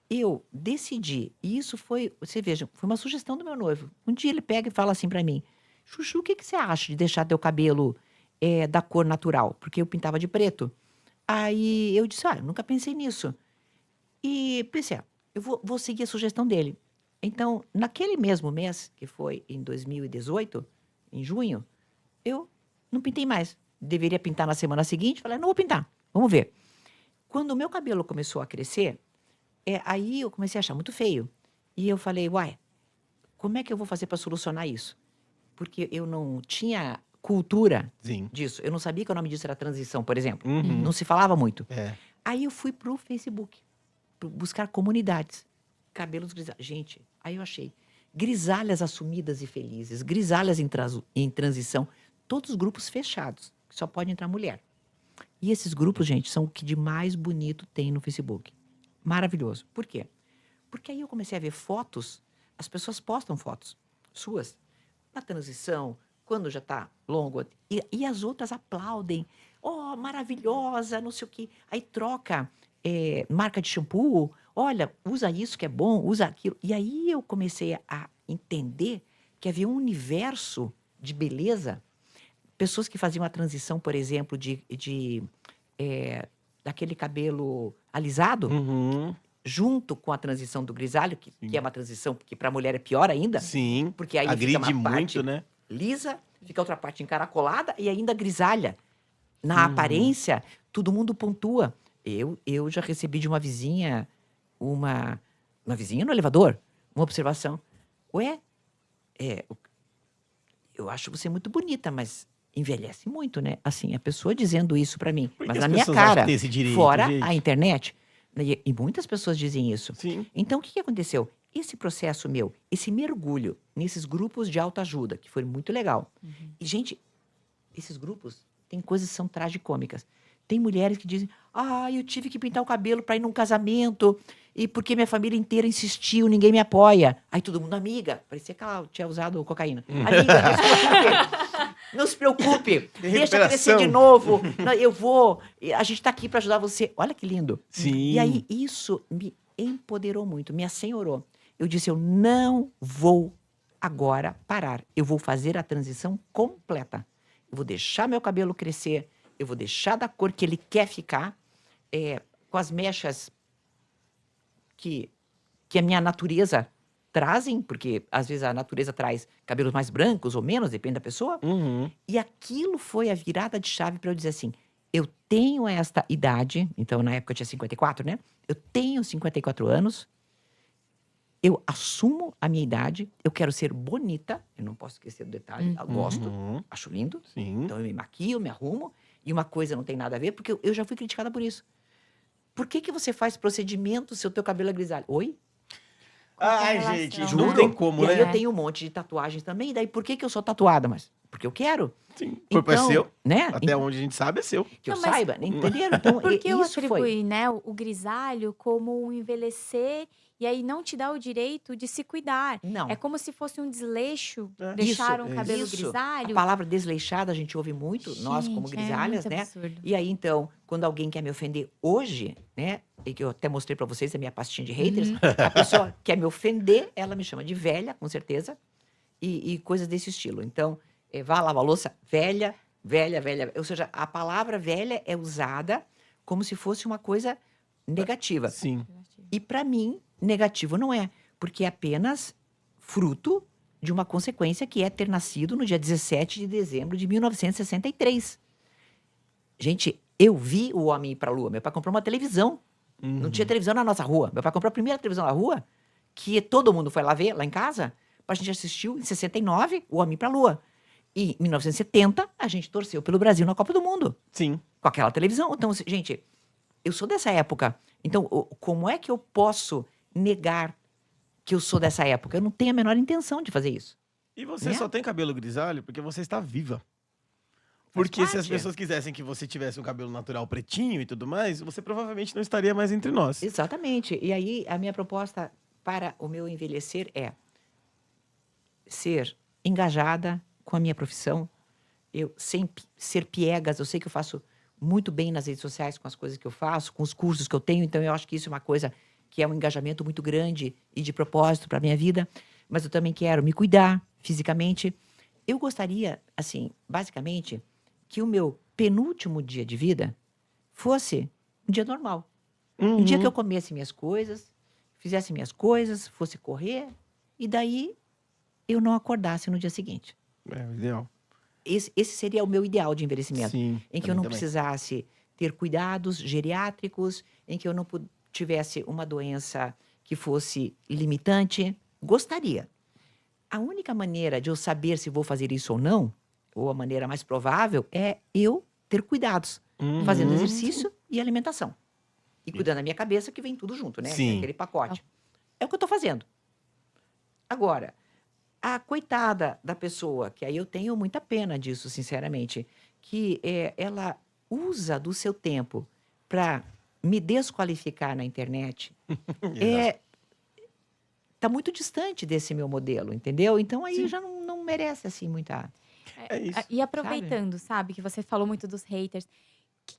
eu decidi, e isso foi, você veja, foi uma sugestão do meu noivo. Um dia ele pega e fala assim pra mim, Chuchu, o que você acha de deixar teu cabelo da cor natural? Porque eu pintava de preto. Aí eu disse, eu nunca pensei nisso. E pensei, eu vou seguir a sugestão dele. Então, naquele mesmo mês, que foi em 2018, em junho, eu não pintei mais. Deveria pintar na semana seguinte, falei, não vou pintar, vamos ver. Quando o meu cabelo começou a crescer, aí eu comecei a achar muito feio. E eu falei, como é que eu vou fazer para solucionar isso? Porque eu não tinha cultura Sim. disso. Eu não sabia que o nome disso era transição, por exemplo. Uhum. Não se falava muito. É. Aí eu fui pro Facebook, buscar comunidades. Cabelos grisalhos. Gente, aí eu achei. Grisalhas assumidas e felizes, grisalhas em transição. Todos os grupos fechados, que só pode entrar mulher. E esses grupos, gente, são o que de mais bonito tem no Facebook. Maravilhoso. Por quê? Porque aí eu comecei a ver fotos, as pessoas postam fotos suas, na transição, quando já tá longo, e as outras aplaudem. Oh, maravilhosa, não sei o quê. Aí troca marca de shampoo, olha, usa isso que é bom, usa aquilo. E aí eu comecei a entender que havia um universo de beleza. Pessoas que faziam a transição, por exemplo, daquele cabelo alisado, Uhum. junto com a transição do grisalho, que é uma transição que para a mulher é pior ainda. Sim. Porque aí Agride fica uma muito, parte né? lisa, fica outra parte encaracolada e ainda grisalha. Na aparência, todo mundo pontua. Eu já recebi de uma vizinha, uma vizinha no elevador, uma observação. Eu acho você muito bonita, mas envelhece muito, né? Assim, a pessoa dizendo isso pra mim, Por que mas as na minha pessoas acham cara, que tem esse direito, fora gente? a internet. E muitas pessoas dizem isso. Sim. Então, o que aconteceu? Esse processo meu, esse mergulho nesses grupos de autoajuda, que foi muito legal. E, gente, esses grupos têm coisas que são tragicômicas. Tem mulheres que dizem, eu tive que pintar o cabelo para ir num casamento, e porque minha família inteira insistiu, ninguém me apoia. Aí todo mundo, amiga, parecia que ela tinha usado cocaína. Amiga, desculpa, por quê? Não se preocupe. Tem Deixa recuperação. crescer de novo. Não, eu vou. A gente tá aqui para ajudar você. Olha que lindo. Sim. E aí, isso me empoderou muito, me assenhorou. Eu disse, eu não vou agora parar. Eu vou fazer a transição completa. Eu vou deixar meu cabelo crescer. Eu vou deixar da cor que ele quer ficar. Com as mechas que a minha natureza trazem, porque às vezes a natureza traz cabelos mais brancos ou menos, depende da pessoa. Uhum. E aquilo foi a virada de chave para eu dizer assim, eu tenho esta idade, então na época eu tinha 54, né? Eu tenho 54 anos, eu assumo a minha idade, eu quero ser bonita, eu não posso esquecer do detalhe, eu gosto, Uhum. acho lindo. Sim. Então eu me maquio, me arrumo, e uma coisa não tem nada a ver, porque eu já fui criticada por isso. Por que você faz procedimento se o teu cabelo é grisalho? Oi? Ai, relação? gente, Juro. não tem como, E aí né? eu tenho um monte de tatuagens também, e daí por que eu sou tatuada? Mas porque eu quero. Sim. O corpo é Então, seu. né? Até onde a gente sabe é seu. Que eu Não, mas- saiba, entenderam? Então, Por que eu isso foi. atribuí, né, o grisalho como um envelhecer e aí não te dá o direito de se cuidar? Não. É como se fosse um desleixo É. deixar Isso, um cabelo isso. grisalho. A palavra desleixada a gente ouve muito, nós como Gente, grisalhas, é muito né? absurdo. E aí, então, quando alguém quer me ofender hoje, né? E que eu até mostrei pra vocês a minha pastinha de haters, a pessoa quer me ofender, ela me chama de velha, com certeza, e coisas desse estilo. Então, vá lavar a louça, velha, velha, velha. Ou seja, a palavra velha é usada como se fosse uma coisa negativa. Sim. E para mim, negativo não é, porque é apenas fruto de uma consequência que é ter nascido no dia 17 de dezembro de 1963. Gente, eu vi o homem ir para a Lua. Meu pai comprou uma televisão. Não tinha televisão na nossa rua. Meu pai comprou a primeira televisão na rua, que todo mundo foi lá ver, lá em casa. A gente assistiu em 69, o homem ir para a Lua. E em 1970, a gente torceu pelo Brasil na Copa do Mundo, Sim. com aquela televisão. Então, gente, eu sou dessa época. Então, como é que eu posso negar que eu sou dessa época? Eu não tenho a menor intenção de fazer isso. E você Né? só tem cabelo grisalho porque você está viva. Porque se as parte. pessoas quisessem que você tivesse um cabelo natural pretinho e tudo mais, você provavelmente não estaria mais entre nós. Exatamente. E aí, a minha proposta para o meu envelhecer é ser engajada com a minha profissão, eu sem ser piegas, eu sei que eu faço muito bem nas redes sociais com as coisas que eu faço, com os cursos que eu tenho, então eu acho que isso é uma coisa que é um engajamento muito grande e de propósito para a minha vida, mas eu também quero me cuidar fisicamente. Eu gostaria, assim, basicamente, que o meu penúltimo dia de vida fosse um dia normal. Um dia que eu comesse minhas coisas, fizesse minhas coisas, fosse correr, e daí eu não acordasse no dia seguinte. É o ideal. Esse seria o meu ideal de envelhecimento. Sim. Em que eu não também. precisasse ter cuidados geriátricos, em que eu não tivesse uma doença que fosse limitante. Gostaria. A única maneira de eu saber se vou fazer isso ou não, ou a maneira mais provável, é eu ter cuidados, fazendo exercício e alimentação. E cuidando da minha cabeça, que vem tudo junto, né? Sim. Aquele pacote. É o que eu estou fazendo. Agora, a coitada da pessoa, que aí eu tenho muita pena disso, sinceramente, que ela usa do seu tempo para me desqualificar na internet, tá muito distante desse meu modelo, entendeu? Então aí já não merece assim muita. É isso. E aproveitando, sabe, que você falou muito dos haters, o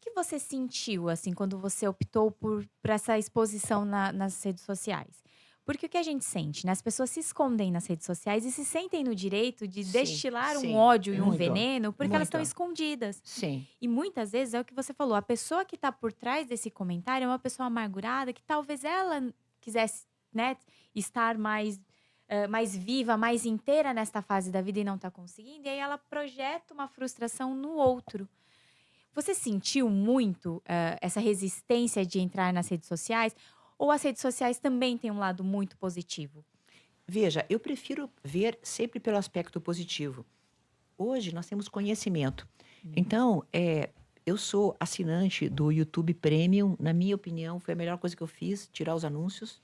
que você sentiu, assim, quando você optou por essa exposição nas redes sociais? Porque o que a gente sente, né? As pessoas se escondem nas redes sociais e se sentem no direito de Sim, destilar um sim, ódio e um muito, veneno porque elas estão muito. escondidas. Sim. E muitas vezes é o que você falou, a pessoa que está por trás desse comentário é uma pessoa amargurada que talvez ela quisesse, né, estar mais viva, mais inteira nesta fase da vida e não está conseguindo, e aí ela projeta uma frustração no outro. Você sentiu muito essa resistência de entrar nas redes sociais? Ou as redes sociais também têm um lado muito positivo? Veja, eu prefiro ver sempre pelo aspecto positivo. Hoje nós temos conhecimento. Então, eu sou assinante do YouTube Premium. Na minha opinião, foi a melhor coisa que eu fiz, tirar os anúncios.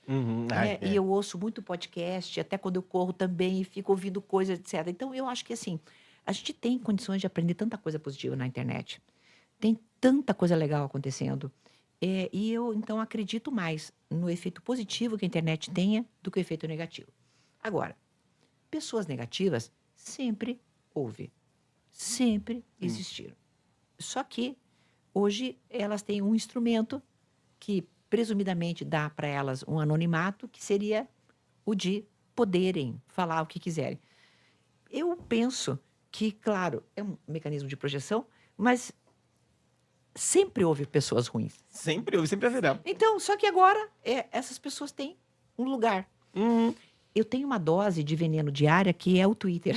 Ai, E eu ouço muito podcast, até quando eu corro também, e fico ouvindo coisas, etc. Então, eu acho que assim, a gente tem condições de aprender tanta coisa positiva na internet. Tem tanta coisa legal acontecendo. E eu, então, acredito mais no efeito positivo que a internet tenha do que o efeito negativo. Agora, pessoas negativas sempre houve. sempre existiram. Só que hoje elas têm um instrumento que presumidamente dá para elas um anonimato, que seria o de poderem falar o que quiserem. Eu penso que, claro, é um mecanismo de projeção, mas sempre houve pessoas ruins. Sempre houve, sempre haverá. Então, só que agora essas pessoas têm um lugar. Uhum. Eu tenho uma dose de veneno diária que é o Twitter.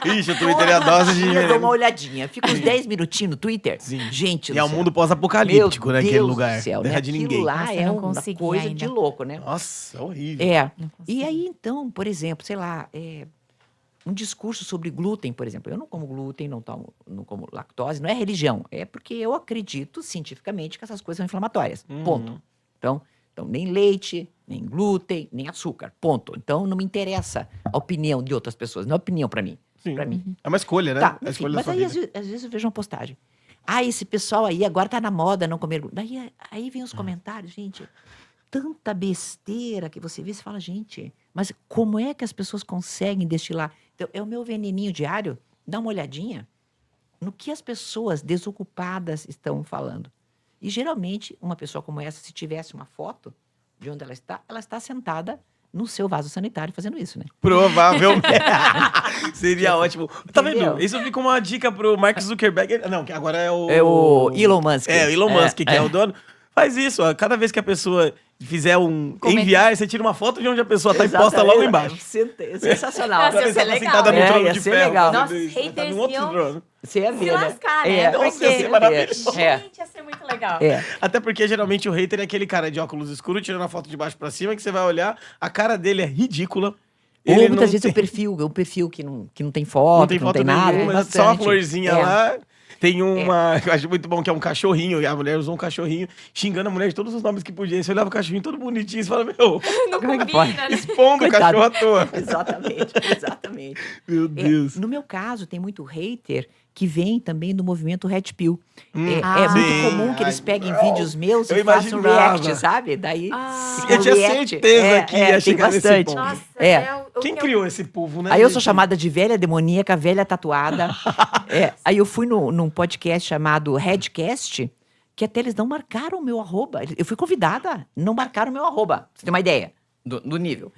Ixi, o Twitter é a dose de... Eu dou uma olhadinha. Fico uns 10 minutinhos no Twiter. Sim. Gente, E é do um céu. mundo pós-apocalíptico, né? Meu Aquele Deus lugar. do céu, Terra né? de Aquilo ninguém. lá Nossa, eu é não uma consegui coisa ainda. de louco, né? Nossa, é horrível. É. Não consegui. E aí, então, por exemplo, sei lá, um discurso sobre glúten, por exemplo. Eu não como glúten, não como lactose, não é religião. É porque eu acredito cientificamente que essas coisas são inflamatórias. Ponto. Então, nem leite, nem glúten, nem açúcar. Ponto. Então, não me interessa a opinião de outras pessoas. Não é opinião para mim. Sim. Para mim. É uma escolha, né? Tá, É a enfim, escolha da mas sua aí vida. às vezes eu vejo uma postagem. Ah, esse pessoal aí agora tá na moda não comer glúten. Daí aí vem os comentários, gente. Tanta besteira que você vê, você fala, gente, mas como é que as pessoas conseguem destilar? Então, é o meu veneninho diário. Dá uma olhadinha no que as pessoas desocupadas estão falando. E geralmente, uma pessoa como essa, se tivesse uma foto de onde ela está sentada no seu vaso sanitário fazendo isso, né? Provavelmente. Seria ótimo. Tá vendo? Entendeu? Isso fica uma dica pro Mark Zuckerberg. Não, que agora é o... É o Elon Musk. É, o Elon Musk, que é o dono. Faz isso, ó. Cada vez que a pessoa fizer enviar, você tira uma foto de onde a pessoa tá e posta logo embaixo. Sensacional. Nossa, Agora ia ser você tá legal. sentada no É, trono ia de ser ferro. legal. fazendo Nossa, isso. Ela tá num haters outro iam- trono. Você ia Se ver, né? lascar, né? É, Nossa, ia ser maravilhoso. É. Gente, ia ser muito legal. É. Até porque geralmente o hater é aquele cara de óculos escuros tirando a foto de baixo pra cima, que você vai olhar, a cara dele é ridícula. Ou Ele muitas não vezes tem- o perfil que não tem foto, não tem nada. nenhuma, tem é só uma bastante. florzinha É. lá. Tem uma, que eu acho muito bom, que é um cachorrinho, e a mulher usou um cachorrinho, xingando a mulher de todos os nomes que podia. Você olhava o cachorrinho todo bonitinho, você fala, meu, Não Como é que combina, né? expondo o Coitado. cachorro à toa. Exatamente. Meu É, Deus. no meu caso, tem muito hater que vem também do movimento Red Pill. É sim. muito comum que eles peguem Ai, vídeos meus eu e façam imaginava. react, sabe? Daí Ah. ficam Eu tinha react. certeza que ia tem chegar nesse bastante. ponto. Nossa, É. o Quem que criou esse povo, né? Aí eu sou gente? chamada de velha demoníaca, velha tatuada. Aí eu fui num podcast chamado Redcast, que até eles não marcaram o meu arroba. Eu fui convidada, não marcaram o meu arroba. Pra você tem uma ideia do nível.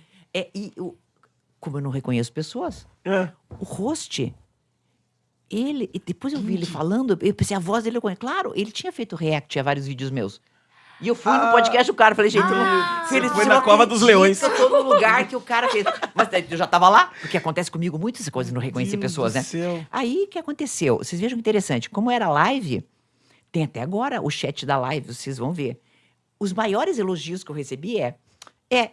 Como eu não reconheço pessoas, É. o host, e depois eu vi ele falando, eu pensei, a voz dele eu conheço. Claro, ele tinha feito react a vários vídeos meus. E eu fui no podcast do cara, falei, gente, Você foi na Cova dos Leões. Eu tô no lugar que o cara fez. Mas daí eu já tava lá, porque acontece comigo muito essa coisa de não reconhecer Deus pessoas, do né? céu. Aí, o que aconteceu? Vocês vejam que interessante. Como era live, tem até agora o chat da live, vocês vão ver. Os maiores elogios que eu recebi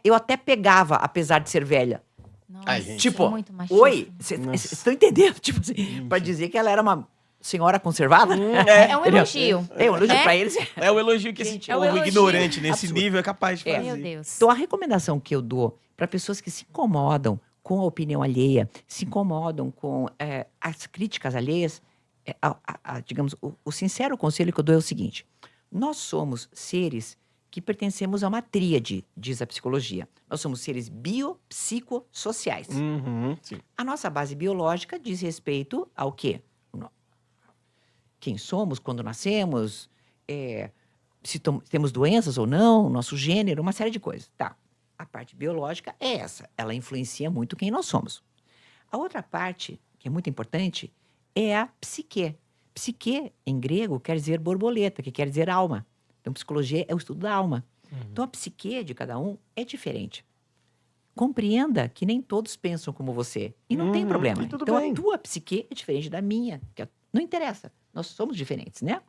eu até pegava, apesar de ser velha. Nossa, Ai, gente. Tipo, muito machista. oi, vocês estão entendendo? Tipo assim, pra dizer que ela era uma senhora conservada? É um elogio. É um elogio É? pra eles. É o elogio que esse Gente, é o povo elogio. ignorante nesse Absurdo. nível é capaz de fazer. Meu Deus. Então, a recomendação que eu dou para pessoas que se incomodam com a opinião alheia, se incomodam com as críticas alheias, digamos, o sincero conselho que eu dou é o seguinte: nós somos seres que pertencemos a uma tríade, diz a psicologia. Nós somos seres biopsicossociais. Uhum, sim. A nossa base biológica diz respeito ao quê? Quem somos quando nascemos, se temos doenças ou não, nosso gênero, uma série de coisas. Tá. A parte biológica é essa. Ela influencia muito quem nós somos. A outra parte, que é muito importante, é a psique. Psique, em grego, quer dizer borboleta, que quer dizer alma. Então, psicologia é o estudo da alma. Então, a psique de cada um é diferente. Compreenda que nem todos pensam como você. E não tem problema. e tudo Então, bem. a tua psique é diferente da minha. Não interessa. Nós somos diferentes, né?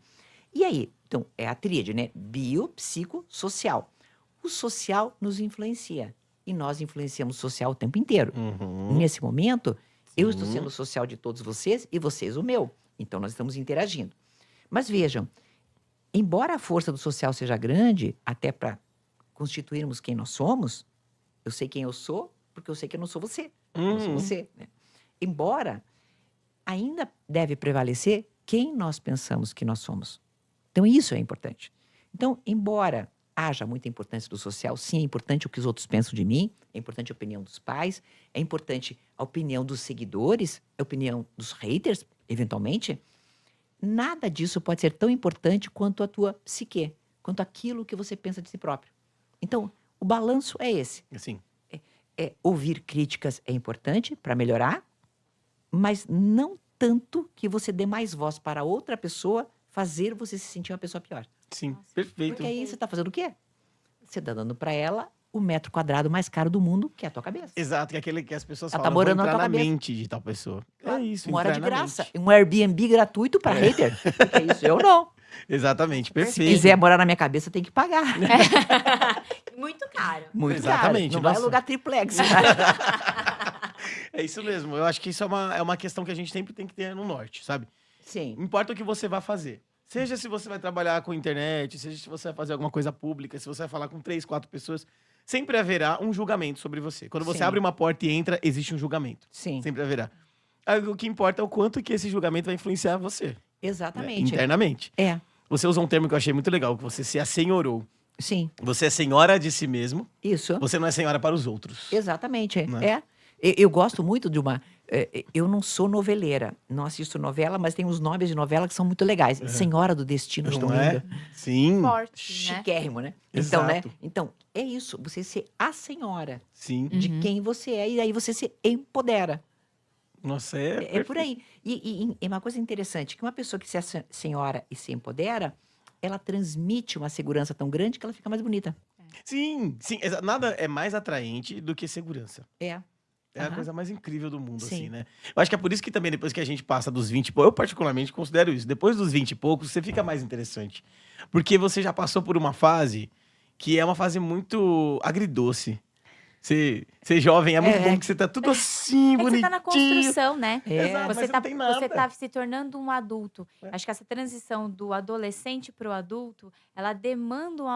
E aí? Então, é a tríade, né? Biopsicossocial. O social nos influencia. E nós influenciamos o social o tempo inteiro. Nesse momento, eu estou sendo o social de todos vocês e vocês o meu. Então, nós estamos interagindo. Mas vejam, embora a força do social seja grande, até para constituirmos quem nós somos, eu sei quem eu sou, porque eu sei que eu não sou você. Eu sou você. Né? Embora, ainda deve prevalecer quem nós pensamos que nós somos. Então, isso é importante. Então, embora haja muita importância do social. Sim, é importante o que os outros pensam de mim, é importante a opinião dos pais, é importante a opinião dos seguidores, a opinião dos haters, eventualmente. Nada disso pode ser tão importante quanto a tua psique, quanto aquilo que você pensa de si próprio. Então, o balanço é esse. Assim, Ouvir críticas é importante para melhorar, mas não tanto que você dê mais voz para outra pessoa fazer você se sentir uma pessoa pior. sim, perfeito. Porque aí você está fazendo o quê? Você está dando para ela o metro quadrado mais caro do mundo, que é a tua cabeça. Exato, que é aquele que as pessoas Ela falam, tá morando vou na entrar tua na cabeça. mente de tal pessoa. É isso, Mora de entrar na graça. mente. Um Airbnb gratuito para hater. O que é isso? Eu não. Exatamente, Se perfeito. quiser morar na minha cabeça, tem que pagar. Muito caro. Muito Exatamente, caro. Não vai nossa. alugar triplex. É isso mesmo. Eu acho que isso é uma questão que a gente sempre tem que ter no norte, sabe? Sim. Não importa o que você vai fazer. Seja se você vai trabalhar com internet, seja se você vai fazer alguma coisa pública, se você vai falar com 3, 4 pessoas, sempre haverá um julgamento sobre você. Quando você Sim. abre uma porta e entra, existe um julgamento. Sim. Sempre haverá. Aí, o que importa é o quanto que esse julgamento vai influenciar você, né? Exatamente. Internamente. É. Você usou um termo que eu achei muito legal, que você se assenhorou. Sim. Você é senhora de si mesmo, Isso. você não é senhora para os outros. Exatamente. Né? É. Eu gosto muito de uma. Eu não sou noveleira, não assisto novela, mas tem uns nomes de novela que são muito legais. Senhora do Destino, estou Não é? linda. Sim, Forte, né? Chiquérrimo, né? Então, né? Exato. Então, é isso. Você ser a senhora sim. de quem você é, e aí você se empodera. Nossa, É por aí. E é uma coisa interessante, que uma pessoa que se é senhora e se empodera, ela transmite uma segurança tão grande que ela fica mais bonita. Sim, sim. Nada é mais atraente do que segurança. É. É a Aham. coisa mais incrível do mundo, Sim. assim, né? Eu acho que é por isso que também, depois que a gente passa dos 20 e poucos, eu particularmente considero isso. Depois dos 20 e poucos, você fica mais interessante. Porque você já passou por uma fase que é uma fase muito agridoce. Ser jovem é muito bom, porque você tá tudo assim, É que você bonitinho. tá na construção, né? É. Exato, mas Você não tá, tem nada. você tá se tornando um adulto. É. Acho que essa transição do adolescente pro adulto, ela demanda um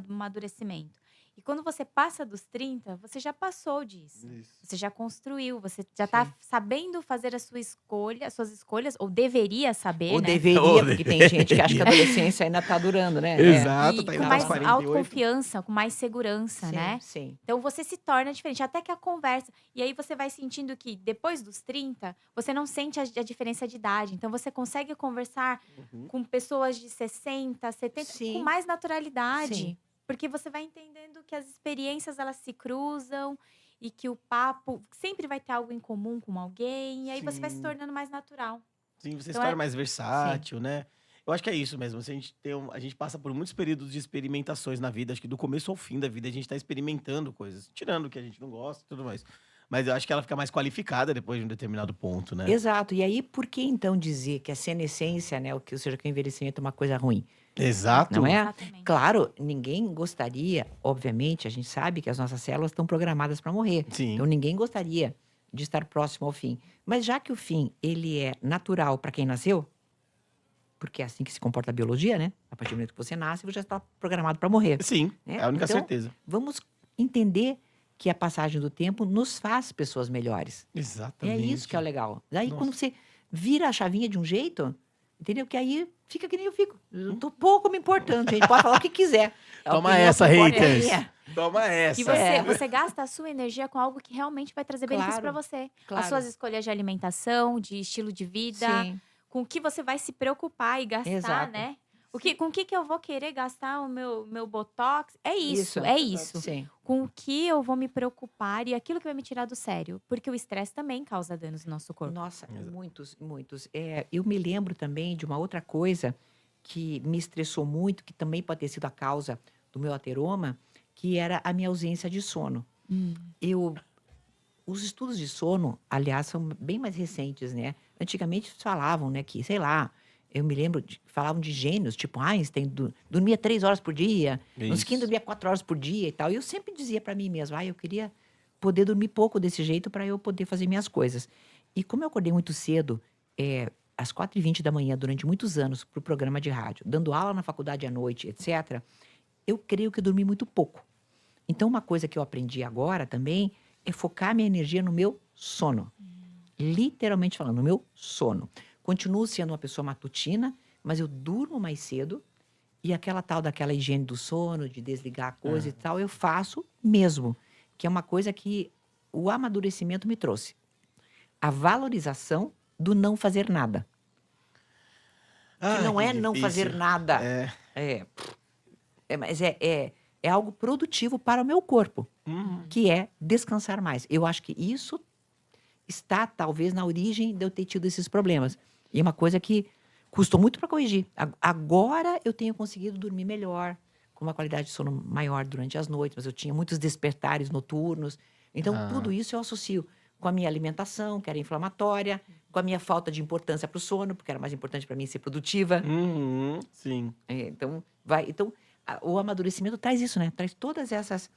amadurecimento. E quando você passa dos 30, você já passou disso. Isso. Você já construiu, você já tá sabendo fazer as suas escolhas, ou deveria saber, Ou né? deveria, Ou porque tem gente que acha que a adolescência ainda tá durando, né? Exato, E tá com indo mais aos 48. autoconfiança, com mais segurança, Sim, né? sim. Então você se torna diferente, até que a conversa. E aí você vai sentindo que depois dos 30, você não sente a diferença de idade. Então você consegue conversar com pessoas de 60, 70 Sim. com mais naturalidade. Sim. Porque você vai entendendo que as experiências elas se cruzam e que o papo sempre vai ter algo em comum com alguém. E aí você vai se Sim. tornando mais natural. Sim, você se Então torna é- mais versátil, né? Eu acho que é isso mesmo. A gente passa por muitos períodos de experimentações na vida. Acho que do começo ao fim da vida a gente tá experimentando coisas. Tirando o que a gente não gosta e tudo mais. Mas eu acho que ela fica mais qualificada depois de um determinado ponto, né? Exato. E aí, por que então dizer que a senescência, né? Ou seja, que o envelhecimento é uma coisa ruim? Exato. Não é? Exatamente. Claro, ninguém gostaria, obviamente, a gente sabe que as nossas células estão programadas para morrer. Sim. Então ninguém gostaria de estar próximo ao fim. Mas já que o fim, ele é natural para quem nasceu, porque é assim que se comporta a biologia, né? A partir do momento que você nasce, você já está programado para morrer. Sim, né? é a única Então, certeza. Vamos entender que a passagem do tempo nos faz pessoas melhores. É Exatamente. isso que é o legal. Daí, Nossa. quando você vira a chavinha de um jeito, entendeu? Que aí fica que nem eu fico. Eu tô pouco me importando, gente. Pode falar o que quiser. A Toma opinião essa, que importa é a haters. minha. Toma essa. E você gasta a sua energia com algo que realmente vai trazer benefício Claro, para você. claro. As suas escolhas de alimentação, de estilo de vida, Sim, com o que você vai se preocupar e gastar, Exato. né? Com o que eu vou querer gastar o meu botox? É isso, Isso. é isso. sim. Com o que eu vou me preocupar e aquilo que vai me tirar do sério. Porque o estresse também causa danos no nosso corpo. Nossa, muitos, muitos. Eu me lembro também de uma outra coisa que me estressou muito, que também pode ter sido a causa do meu ateroma, que era a minha ausência de sono. Os estudos de sono, aliás, são bem mais recentes, né? Antigamente falavam, né, que, sei lá, eu me lembro, falavam de gênios, tipo Einstein, dormia 3 horas por dia, não sei quem Isso. dormia 4 horas por dia e tal. E eu sempre dizia para mim mesma, eu queria poder dormir pouco desse jeito para eu poder fazer minhas coisas. E como eu acordei muito cedo, às 4h20 da manhã, durante muitos anos, para o programa de rádio, dando aula na faculdade à noite, etc., eu creio que eu dormi muito pouco. Então, uma coisa que eu aprendi agora também é focar minha energia no meu sono. Literalmente falando, no meu sono. Continuo sendo uma pessoa matutina, mas eu durmo mais cedo E aquela tal daquela higiene do sono, de desligar a coisa e tal, eu faço mesmo. Que é uma coisa que o amadurecimento me trouxe. A valorização do não fazer nada. Ah, Que não que é não difícil. fazer nada. Mas é algo produtivo para o meu corpo, que é descansar mais. Eu acho que isso está, talvez, na origem de eu ter tido esses problemas. E é uma coisa que custou muito para corrigir. Agora eu tenho conseguido dormir melhor, com uma qualidade de sono maior durante as noites, mas eu tinha muitos despertares noturnos. Então, tudo isso eu associo com a minha alimentação, que era inflamatória, com a minha falta de importância para o sono, porque era mais importante para mim ser produtiva. Sim. Então, o amadurecimento traz isso, né? Traz todas essas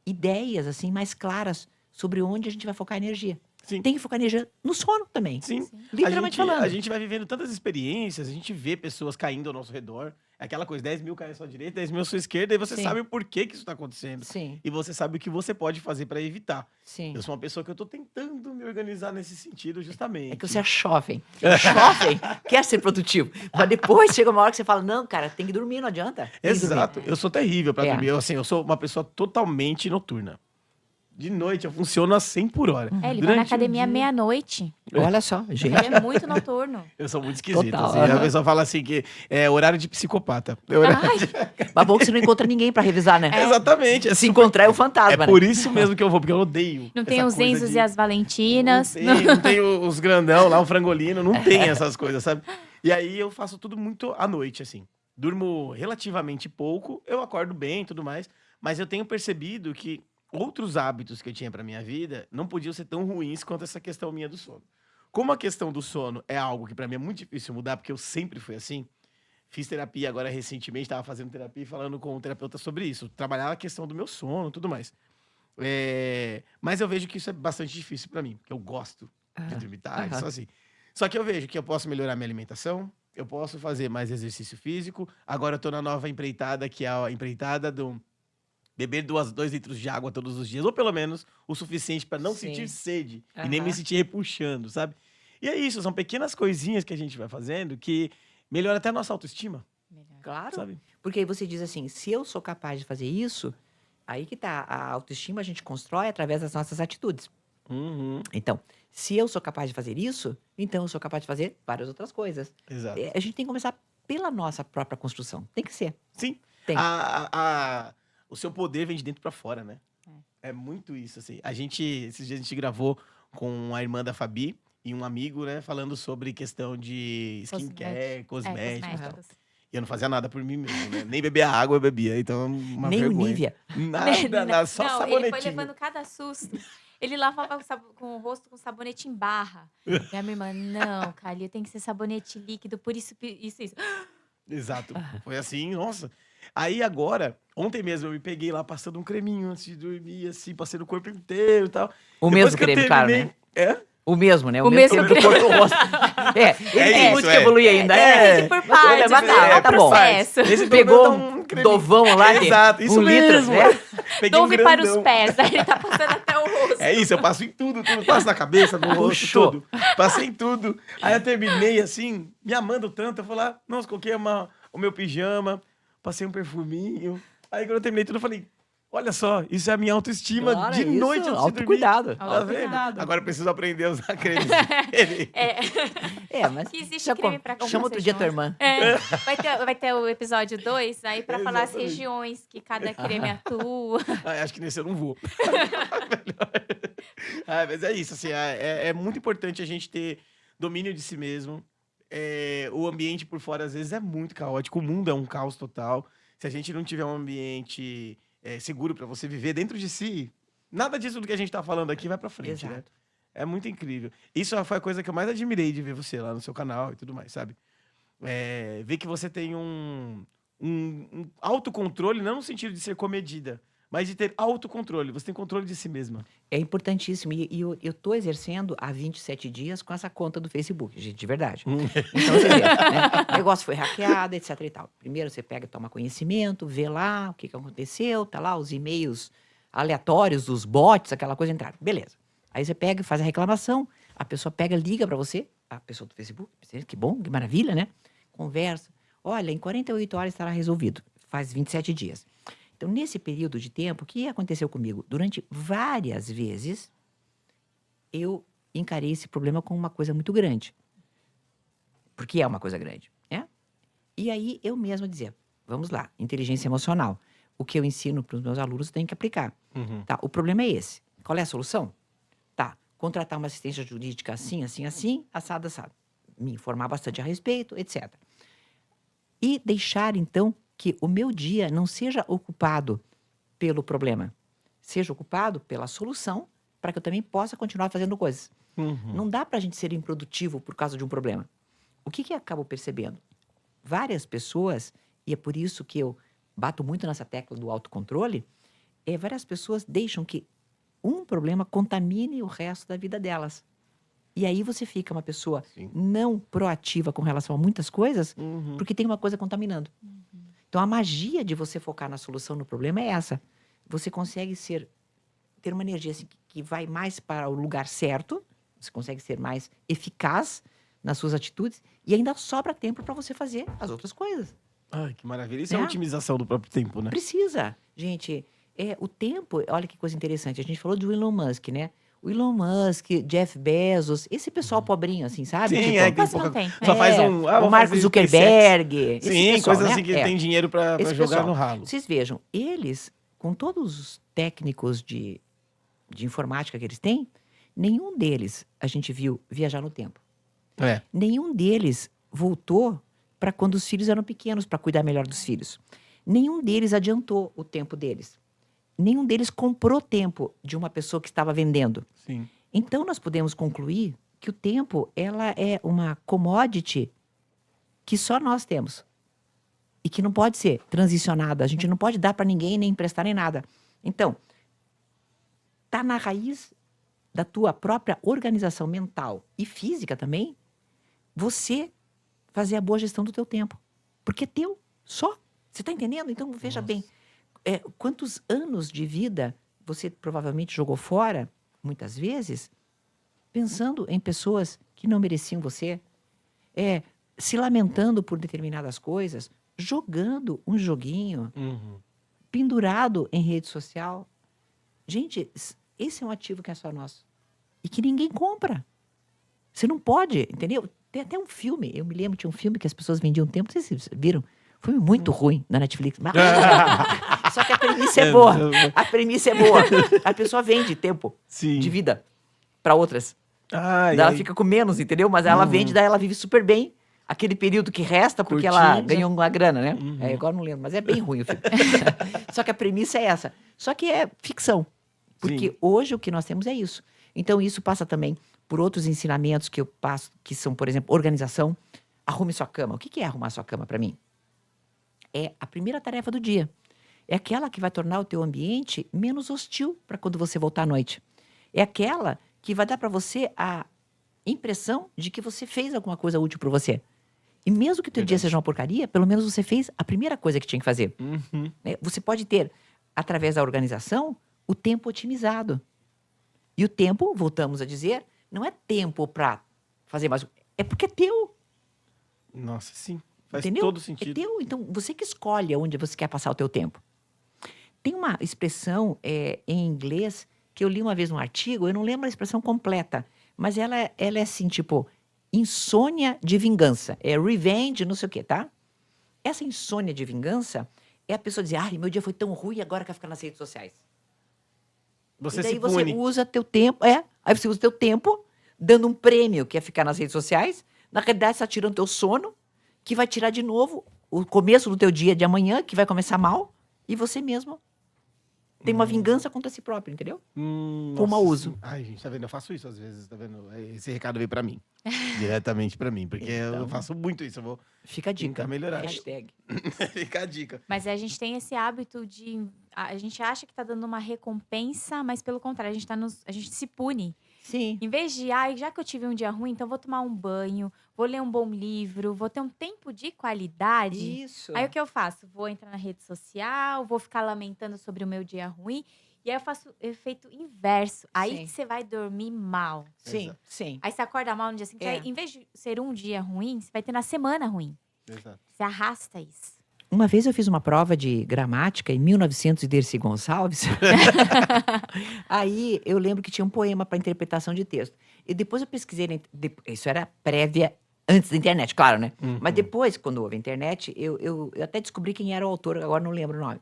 ideias, assim, mais claras sobre onde a gente vai focar a energia. Sim. Tem que focar energia no sono também. Sim. Literalmente falando. A gente vai vivendo tantas experiências, a gente vê pessoas caindo ao nosso redor. É aquela coisa, 10 mil caem à sua direita, 10 mil à sua esquerda, e você Sim. sabe o porquê que isso está acontecendo. Sim, E você sabe o que você pode fazer para evitar. sim. Eu sou uma pessoa que eu tô tentando me organizar nesse sentido, justamente. É que você é jovem. Jovem quer ser produtivo. Mas depois chega uma hora que você fala, não, cara, tem que dormir, não adianta. Tem que dormir. Exato. Eu sou terrível para É. dormir. Eu sou uma pessoa totalmente noturna. De noite, eu funciono a 100 por hora. Ele vai na Durante o academia dia- meia-noite. Olha só, gente. Ele é muito noturno. Eu sou muito esquisito. Total, Assim. aham. A pessoa fala assim que é horário de psicopata. É horário Mas bom que você não encontra ninguém pra revisar, né? Exatamente. Se encontrar é o fantasma, É né? por isso mesmo que eu vou, porque eu odeio. Não tem essa os coisa Enzos de- e as Valentinas. Não tem os grandão lá, o frangolino, não tem essas coisas, sabe? E aí eu faço tudo muito à noite, assim. Durmo relativamente pouco, eu acordo bem e tudo mais, mas eu tenho percebido que outros hábitos que eu tinha pra minha vida não podiam ser tão ruins quanto essa questão minha do sono. Como a questão do sono é algo que pra mim é muito difícil mudar, porque eu sempre fui assim, fiz terapia agora recentemente, estava fazendo terapia e falando com um terapeuta sobre isso, trabalhar a questão do meu sono e tudo mais. Mas eu vejo que isso é bastante difícil pra mim, porque eu gosto de dormir tarde, só assim. Só que eu vejo que eu posso melhorar minha alimentação, eu posso fazer mais exercício físico. Agora eu tô na nova empreitada, que é a empreitada do beber 2 litros de água todos os dias, ou pelo menos o suficiente pra não Sim. sentir sede e nem Aham. me sentir repuxando, sabe? E é isso, são pequenas coisinhas que a gente vai fazendo que melhora até a nossa autoestima, Claro. sabe? Porque aí você diz assim, se eu sou capaz de fazer isso, aí que tá. A autoestima a gente constrói através das nossas atitudes. Então, se eu sou capaz de fazer isso, então eu sou capaz de fazer várias outras coisas. Exato. A gente tem que começar pela nossa própria construção. Tem que ser. Sim. Tem. O seu poder vem de dentro pra fora, né? É muito isso, assim. Esses dias a gente gravou com a irmã da Fabi e um amigo, né? Falando sobre questão de skincare, cosméticos. E eu não fazia nada por mim mesmo, né? Nem beber a água eu bebia, então uma Nem vergonha. o Nivea. Nada, só Não, sabonetinho. ele foi levando cada susto. Ele lavava com o rosto com sabonete em barra. E a minha irmã, não, Calil, tem que ser sabonete líquido, por isso. Exato. Foi assim, nossa. Aí agora, ontem mesmo eu me peguei lá passando um creminho antes de dormir, assim, passei no corpo inteiro e tal. O Depois mesmo que eu creme, claro, né? terminei- É? O mesmo, né? O mesmo creme do corpo do rosto. Ele tem isso, muito que evoluir ainda. Tem por partes, mas né? É o tá bom. processo. Esse Pegou pelo menos dá um creminho. dovão lá de Exato, isso 1 litro, mesmo. né? Peguei um Dove para os grandão. pés, aí ele tá passando até o rosto. É isso, eu passo em tudo. Passo na cabeça, no rosto, Puxou. tudo. Passei em tudo. Aí eu terminei assim, me amando tanto. Eu falei, nossa, coloquei o meu pijama, passei um perfuminho. Aí quando eu terminei tudo, eu falei, olha só, isso é a minha autoestima Claro, de é isso, noite antes de dormir. autocuidado. Tá vendo? Autocuidado. Agora eu preciso aprender a usar creme. Mas Que existe já creme pra chama outro dia tua irmã. Vai ter o episódio 2 aí pra falar as Exatamente. regiões que cada creme atua. Acho que nesse eu não vou. Mas é isso, assim, é muito importante a gente ter domínio de si mesmo. O ambiente por fora, às vezes, é muito caótico. O mundo é um caos total. Se a gente não tiver um ambiente seguro para você viver dentro de si, nada disso do que a gente tá falando aqui vai para frente, né? Exato. É muito incrível. Isso foi a coisa que eu mais admirei de ver você lá no seu canal e tudo mais, sabe? Ver que você tem um autocontrole, não no sentido de ser comedida, mas de ter autocontrole. Você tem controle de si mesma. É importantíssimo. E eu tô exercendo há 27 dias com essa conta do Facebook, gente, de verdade. Então, você vê, né? O negócio foi hackeado, etc e tal. Primeiro você pega, toma conhecimento, vê lá o que aconteceu, tá lá os e-mails aleatórios dos bots, aquela coisa entraram. Beleza. Aí você pega e faz a reclamação, a pessoa pega, liga pra você, a pessoa do Facebook, que bom, que maravilha, né? Conversa. olha, em 48 horas estará resolvido. Faz 27 dias. Então, nesse período de tempo, o que aconteceu comigo? Durante várias vezes, eu encarei esse problema como uma coisa muito grande. Porque é uma coisa grande, né? E aí, eu mesma dizia, vamos lá, inteligência emocional. O que eu ensino para os meus alunos, eu tenho que aplicar. Tá, o problema é esse. Qual é a solução? Tá, contratar uma assistência jurídica assim, assim, assim, assado, assado. Me informar bastante a respeito, etc. E deixar, então, que o meu dia não seja ocupado pelo problema. Seja ocupado pela solução, para que eu também possa continuar fazendo coisas. Não dá para a gente ser improdutivo por causa de um problema. O que eu acabo percebendo? Várias pessoas, e é por isso que eu bato muito nessa tecla do autocontrole, várias pessoas deixam que um problema contamine o resto da vida delas. E aí você fica uma pessoa não proativa com relação a muitas coisas, porque tem uma coisa contaminando. Então, a magia de você focar na solução no problema é essa. Você consegue ter uma energia assim, que vai mais para o lugar certo, você consegue ser mais eficaz nas suas atitudes e ainda sobra tempo para você fazer as outras coisas. Ai, que maravilha. Isso é a otimização do próprio tempo, né? Precisa. Gente, o tempo, olha que coisa interessante. A gente falou do Elon Musk, né? O Elon Musk, Jeff Bezos, esse pessoal pobrinho, assim, sabe? Sim, Tipo, que Quase não tem. só faz o vou Mark fazer Zuckerberg. SpaceX. esse Sim, pessoal, coisas né? assim que tem dinheiro pra Esse jogar pessoal. no ralo. Vocês vejam, eles, com todos os técnicos de informática que eles têm, nenhum deles a gente viu viajar no tempo. Nenhum deles voltou para quando os filhos eram pequenos, para cuidar melhor dos filhos. Nenhum deles adiantou o tempo deles. Nenhum deles comprou tempo de uma pessoa que estava vendendo. Sim. Então, nós podemos concluir que o tempo ela é uma commodity que só nós temos. E que não pode ser transicionada. A gente não pode dar para ninguém, nem emprestar, nem nada. Então, está na raiz da tua própria organização mental e física também, você fazer a boa gestão do teu tempo. Porque é teu, só. Você está entendendo? Então, veja bem, quantos anos de vida você provavelmente jogou fora, muitas vezes, pensando em pessoas que não mereciam você, se lamentando por determinadas coisas, jogando um joguinho, pendurado em rede social. Gente, esse é um ativo que é só nosso. E que ninguém compra. Você não pode, entendeu? Tem até um filme, eu me lembro, tinha um filme que as pessoas vendiam tempo, não sei se vocês viram. Foi muito ruim na Netflix. Mas... Só que a premissa é boa. A premissa é boa. A pessoa vende tempo de vida para outras. Daí ela fica com menos, entendeu? Mas ela vende, daí ela vive super bem. Aquele período que resta, porque ela ganhou uma grana, né? Agora não lembro, mas é bem ruim o filme. Só que a premissa é essa. Só que é ficção. Porque hoje o que nós temos é isso. Então, isso passa também por outros ensinamentos que eu passo, que são, por exemplo, organização. Arrume sua cama. O que é arrumar sua cama para mim? É a primeira tarefa do dia. É aquela que vai tornar o teu ambiente menos hostil para quando você voltar à noite. É aquela que vai dar para você a impressão de que você fez alguma coisa útil para você. E mesmo que o teu dia seja uma porcaria, pelo menos você fez a primeira coisa que tinha que fazer. Você pode ter, através da organização, o tempo otimizado. E o tempo, voltamos a dizer, não é tempo para fazer mais. É porque é teu. Nossa, sim. Faz Entendeu? todo sentido. É teu, então você que escolhe onde você quer passar o teu tempo. Tem uma expressão em inglês que eu li uma vez num artigo, eu não lembro a expressão completa, mas ela é assim, tipo, insônia de vingança. É revenge, não sei o quê, tá? Essa insônia de vingança é a pessoa dizer, ai, meu dia foi tão ruim, agora quer ficar nas redes sociais. Você e daí se você pune. usa teu tempo, aí você usa teu tempo dando um prêmio, que é ficar nas redes sociais, na realidade você está tirando teu sono, que vai tirar de novo o começo do teu dia de amanhã, que vai começar mal, e você mesmo tem uma vingança contra si próprio, entendeu? Com mau uso. Ai, gente, tá vendo? Eu faço isso às vezes, tá vendo? Esse recado veio pra mim. Diretamente pra mim, porque eu faço muito isso. Eu vou Fica a dica. tentar melhorar. Hashtag. Fica a dica. Mas a gente tem esse hábito de... A gente acha que tá dando uma recompensa, mas pelo contrário, a gente se pune. Sim. Em vez de, já que eu tive um dia ruim, então vou tomar um banho, vou ler um bom livro, vou ter um tempo de qualidade. Isso. Aí o que eu faço? Vou entrar na rede social, vou ficar lamentando sobre o meu dia ruim. E aí eu faço o efeito inverso. Aí Sim. que você vai dormir mal. Sim, sim. Aí você acorda mal no dia seguinte. Aí, em vez de ser um dia ruim, você vai ter na semana ruim. Exato. Você arrasta isso. Uma vez eu fiz uma prova de gramática em 1900 e Dercy Gonçalves. Aí eu lembro que tinha um poema para interpretação de texto. E depois eu pesquisei, isso era prévia, antes da internet, claro, né? Mas depois, quando houve a internet, eu até descobri quem era o autor, agora não lembro o nome.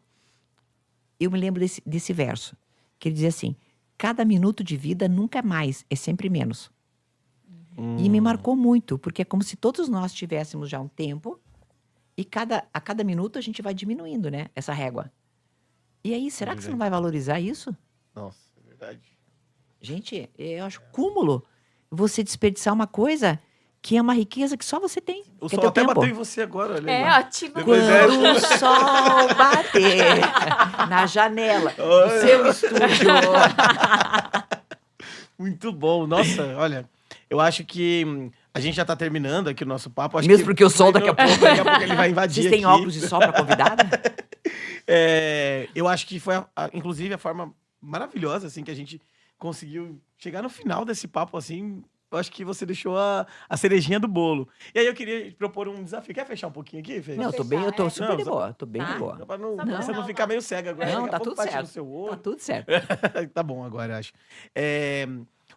Eu me lembro desse verso, que ele dizia assim: cada minuto de vida nunca é mais, é sempre menos. E me marcou muito, porque é como se todos nós tivéssemos já um tempo, e a cada minuto a gente vai diminuindo, né? Essa régua. E aí, será que você não vai valorizar isso? Nossa, é verdade. Gente, eu acho cúmulo você desperdiçar uma coisa que é uma riqueza que só você tem. O que é sol teu até tempo. bateu em você agora, olha aí. É ótimo. Depois Quando o sol bater na janela do seu estúdio. Muito bom. Nossa, olha, eu acho que a gente já tá terminando aqui o nosso papo. Acho Mesmo que porque o sol daqui a pouco... Daqui a pouco ele vai invadir Vocês têm aqui. óculos de sol para convidada? Eu acho que foi, inclusive, a forma maravilhosa, assim, que a gente conseguiu chegar no final desse papo, assim. Eu acho que você deixou a cerejinha do bolo. E aí eu queria te propor um desafio. Quer fechar um pouquinho aqui, Fê? Não, eu tô bem, eu tô super Não, de só- boa. Tô bem Tá. de boa. Só pra não, Só pra pra você não não- ficar meio cega agora. Não, Daqui a tá pouco tudo bate certo. no seu Tá olho. tudo certo. Tá bom agora, eu acho.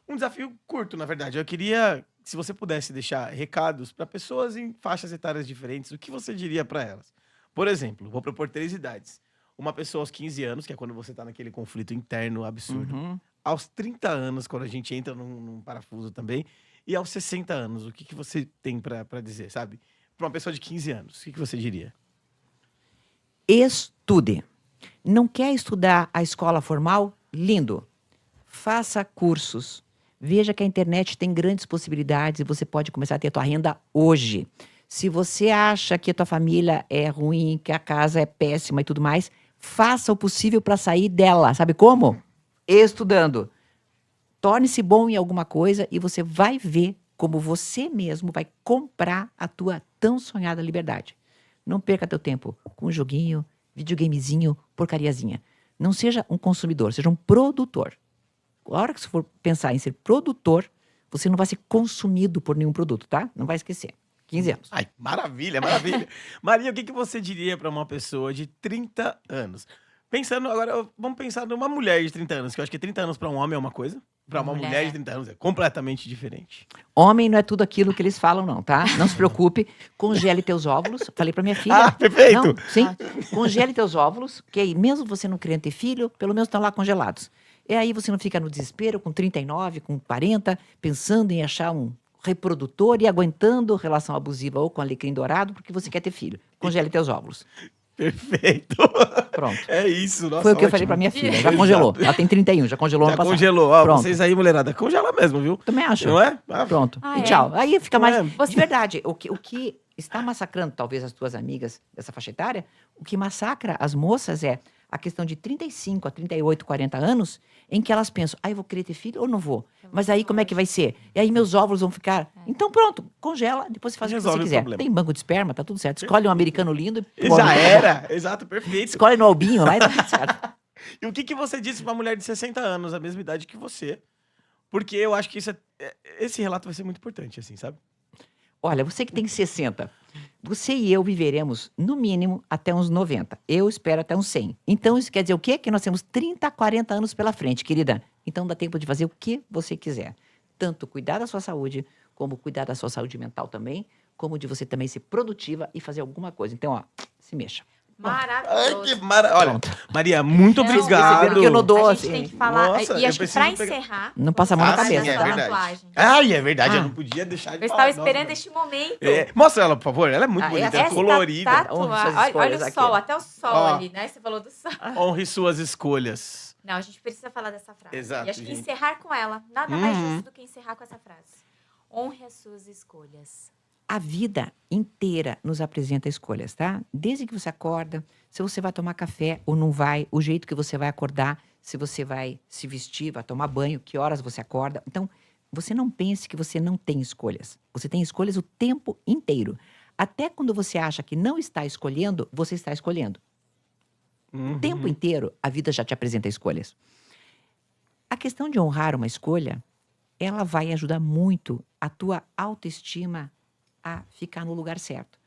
Um desafio curto, na verdade. Eu queria, se você pudesse deixar recados para pessoas em faixas etárias diferentes, o que você diria para elas? Por exemplo, vou propor 3 idades. Uma pessoa aos 15 anos, que é quando você tá naquele conflito interno absurdo. Uhum. Aos 30 anos, quando a gente entra num parafuso também. E aos 60 anos, o que você tem para dizer, sabe? Para uma pessoa de 15 anos, o que você diria? Estude. Não quer estudar a escola formal? Lindo. Faça cursos. Veja que a internet tem grandes possibilidades e você pode começar a ter a tua renda hoje. Se você acha que a tua família é ruim, que a casa é péssima e tudo mais, faça o possível para sair dela. Sabe como? Estudando. Torne-se bom em alguma coisa e você vai ver como você mesmo vai comprar a tua tão sonhada liberdade. Não perca teu tempo com um joguinho, videogamezinho, porcariazinha. Não seja um consumidor, seja um produtor. A hora que você for pensar em ser produtor, você não vai ser consumido por nenhum produto, tá? Não vai esquecer. 15 anos. Ai, maravilha, maravilha. Maria, o que você diria para uma pessoa de 30 anos? Pensando agora, vamos pensar numa mulher de 30 anos, que eu acho que 30 anos para um homem é uma coisa, para uma mulher de 30 anos é completamente diferente. Homem não é tudo aquilo que eles falam, não, tá? Não se preocupe. Congele teus óvulos. Falei pra minha filha. Ah, perfeito. Não, sim. Congele teus óvulos, que aí, mesmo você não querendo ter filho, pelo menos estão lá congelados. E aí você não fica no desespero com 39, com 40, pensando em achar um reprodutor e aguentando relação abusiva ou com alecrim dourado porque você quer ter filho. Congele teus óvulos. Perfeito. Pronto. É isso, nossa, Foi o que eu falei ótimo. pra minha filha. Já congelou. Ela tem 31, já congelou Já ano passado. congelou. Ó, Pronto. vocês aí, mulherada, congela mesmo, viu? Também acho. Não é? Ah, Pronto. Ah, E é? tchau. Aí fica Não mais. é? De verdade, o que está massacrando, talvez, as tuas amigas dessa faixa etária, o que massacra as moças é a questão de 35 a 38, 40 anos, em que elas pensam, eu vou querer ter filho ou não vou? Mas aí como é que vai ser? E aí meus óvulos vão ficar. Então pronto, congela, depois você faz o que Resolve você o quiser. problema. Tem banco de esperma, tá tudo certo. Escolhe um americano lindo e Já era. Exato, perfeito. Escolhe no albinho lá e tá tudo certo. E o que você disse pra uma mulher de 60 anos, a mesma idade que você? Porque eu acho que esse relato vai ser muito importante, assim, sabe? Olha, você que tem 60, você e eu viveremos, no mínimo, até uns 90. Eu espero até uns 100. Então, isso quer dizer o quê? Que nós temos 30, 40 anos pela frente, querida. Então, dá tempo de fazer o que você quiser. Tanto cuidar da sua saúde, como cuidar da sua saúde mental também, como de você também ser produtiva e fazer alguma coisa. Então, se mexa. Ai, Maravilhoso. que maravilha. Olha, Maria, muito Não, obrigado. perceberam que eu não dou, A gente assim. tem que falar. Nossa, e eu acho que preciso pra pegar- encerrar. Não passa a mão na vamos falar cabeça. é da verdade. tatuagem. Ai, é verdade, eu Ah. não podia deixar de Eu falar. estava esperando Nossa, este momento. Mostra ela, por favor. Ela é muito Ah, bonita, essa é colorida. Honra suas Olha, olha escolhas o aqui. sol, até o sol Ó. ali, né? Você falou do sol. Honre suas escolhas. Não, a gente precisa falar dessa frase. Exato, E acho que gente. encerrar com ela. Nada mais Uhum. justo do que encerrar com essa frase. Honre as suas escolhas. A vida inteira nos apresenta escolhas, tá? Desde que você acorda, se você vai tomar café ou não vai, o jeito que você vai acordar, se você vai se vestir, vai tomar banho, que horas você acorda. Então, você não pense que você não tem escolhas. Você tem escolhas o tempo inteiro. Até quando você acha que não está escolhendo, você está escolhendo. O tempo inteiro, a vida já te apresenta escolhas. A questão de honrar uma escolha, ela vai ajudar muito a tua autoestima a ficar no lugar certo.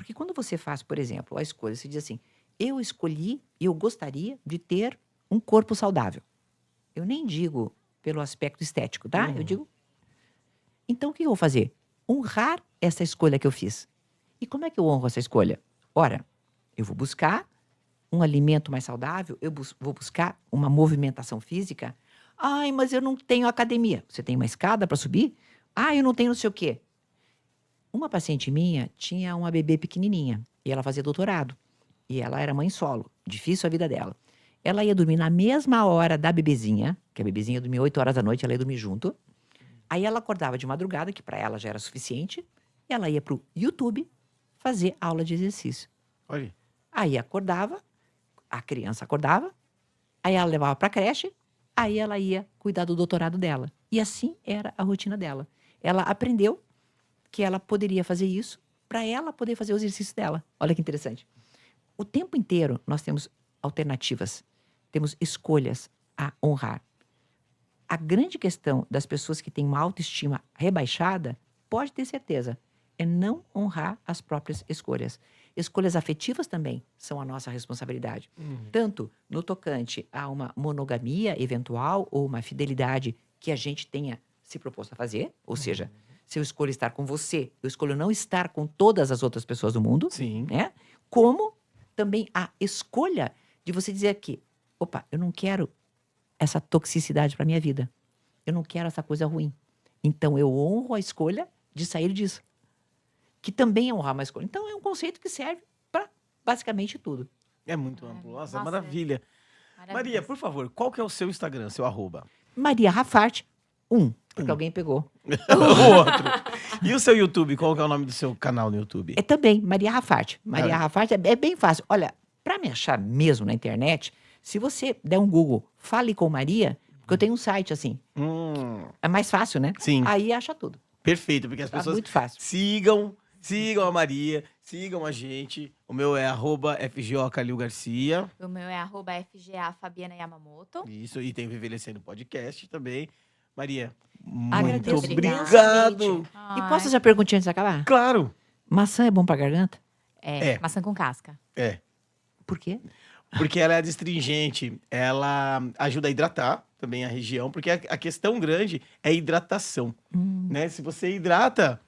Porque quando você faz, por exemplo, a escolha, você diz assim, eu gostaria de ter um corpo saudável. Eu nem digo pelo aspecto estético, tá? Eu digo, então o que eu vou fazer? Honrar essa escolha que eu fiz. E como é que eu honro essa escolha? Ora, eu vou buscar um alimento mais saudável, vou buscar uma movimentação física. Ai, mas eu não tenho academia. Você tem uma escada para subir? Ah, eu não tenho não sei o quê. Uma paciente minha tinha uma bebê pequenininha e ela fazia doutorado. E ela era mãe solo. Difícil a vida dela. Ela ia dormir na mesma hora da bebezinha, que a bebezinha dormia 8 horas da noite, ela ia dormir junto. Aí ela acordava de madrugada, que para ela já era suficiente, e ela ia pro YouTube fazer aula de exercício. Olha. Aí acordava, a criança acordava, aí ela levava para a creche, aí ela ia cuidar do doutorado dela. E assim era a rotina dela. Ela aprendeu que ela poderia fazer isso para ela poder fazer o exercício dela. Olha que interessante. O tempo inteiro nós temos alternativas, temos escolhas a honrar. A grande questão das pessoas que têm uma autoestima rebaixada, pode ter certeza, é não honrar as próprias escolhas. Escolhas afetivas também são a nossa responsabilidade. Tanto no tocante a uma monogamia eventual ou uma fidelidade que a gente tenha se proposto a fazer, ou seja, se eu escolho estar com você, eu escolho não estar com todas as outras pessoas do mundo, Sim. né? Como também a escolha de você dizer aqui, opa, eu não quero essa toxicidade para minha vida. Eu não quero essa coisa ruim. Então eu honro a escolha de sair disso. Que também é honrar uma escolha. Então é um conceito que serve para basicamente tudo. É muito amplo. Nossa, Nossa, maravilha. Maria, Maravilhoso. por favor, qual que é o seu Instagram, seu arroba? Maria Rafart, porque alguém pegou. O outro. E o seu YouTube, qual que é o nome do seu canal no YouTube? É também Maria Rafart. Maria Rafart é bem fácil. Olha, para me achar mesmo na internet, se você der um Google, Fale com Maria, porque eu tenho um site assim, é mais fácil, né? Sim. Aí acha tudo. Perfeito, porque as Tá pessoas muito fácil. sigam a Maria, sigam a gente. O meu é @FGO Calil Garcia. O meu é @FGA Fabiana Yamamoto. Isso, e tem o Vivencendo Podcast também. Maria, Agradeço muito obrigado. imensamente. E Ai, posso fazer a perguntinha antes de acabar? Claro. Maçã é bom pra garganta? É. Maçã com casca. É. Por quê? Porque ela é astringente, ela ajuda a hidratar também a região, porque a questão grande é a hidratação, né? Se você hidrata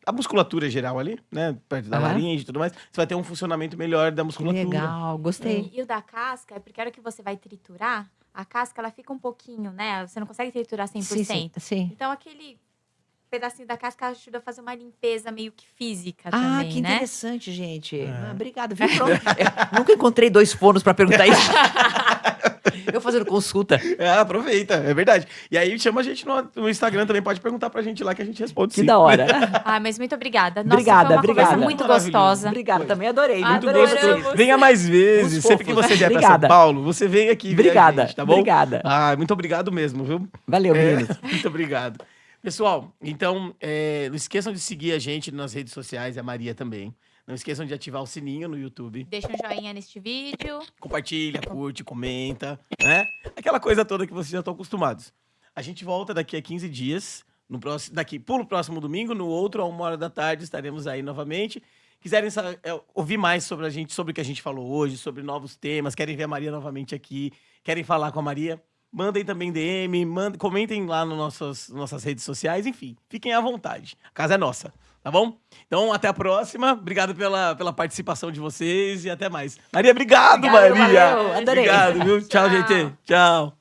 a musculatura geral ali, né? Perto da Aham. laringe e tudo mais, você vai ter um funcionamento melhor da Que musculatura. legal, gostei. E o da casca é porque a hora que você vai triturar, a casca ela fica um pouquinho, né? Você não consegue triturar 100%. Sim. Então aquele pedacinho da casca ajuda a fazer uma limpeza meio que física Ah, também, que né? interessante, gente. Ah, obrigada, viu? Pronto. Eu nunca encontrei 2 fonos pra perguntar isso. Eu fazendo consulta. Aproveita, é verdade. E aí chama a gente no Instagram também, pode perguntar pra gente lá que a gente responde Que sim. da hora. Ah, mas muito obrigada. Nossa, Obrigada, foi uma conversa obrigada. muito Maravilhoso. gostosa. Obrigada, também adorei. Muito Adoramos. gostoso. Venha mais vezes. Os Sempre que fofos. você vier pra São Obrigada. Paulo, você vem aqui ver a Obrigada, gente, tá bom? obrigada. Ah, muito obrigado mesmo, viu? Valeu, É, meninos. muito obrigado. Pessoal, então, não esqueçam de seguir a gente nas redes sociais, e a Maria também. Não esqueçam de ativar o sininho no YouTube. Deixa um joinha neste vídeo. Compartilha, curte, comenta, né? Aquela coisa toda que vocês já estão acostumados. A gente volta daqui a 15 dias. Pro próximo domingo, no outro, a 13h estaremos aí novamente. Quiserem ouvir mais sobre a gente, sobre o que a gente falou hoje, sobre novos temas, querem ver a Maria novamente aqui, querem falar com a Maria, mandem também DM, comentem lá nas nossas redes sociais, enfim, fiquem à vontade. A casa é nossa, tá bom? Então, até a próxima. Obrigado pela participação de vocês e até mais. Maria, obrigado, Obrigado, Maria. valeu, adorei. Obrigado, viu? Tchau, gente. Tchau.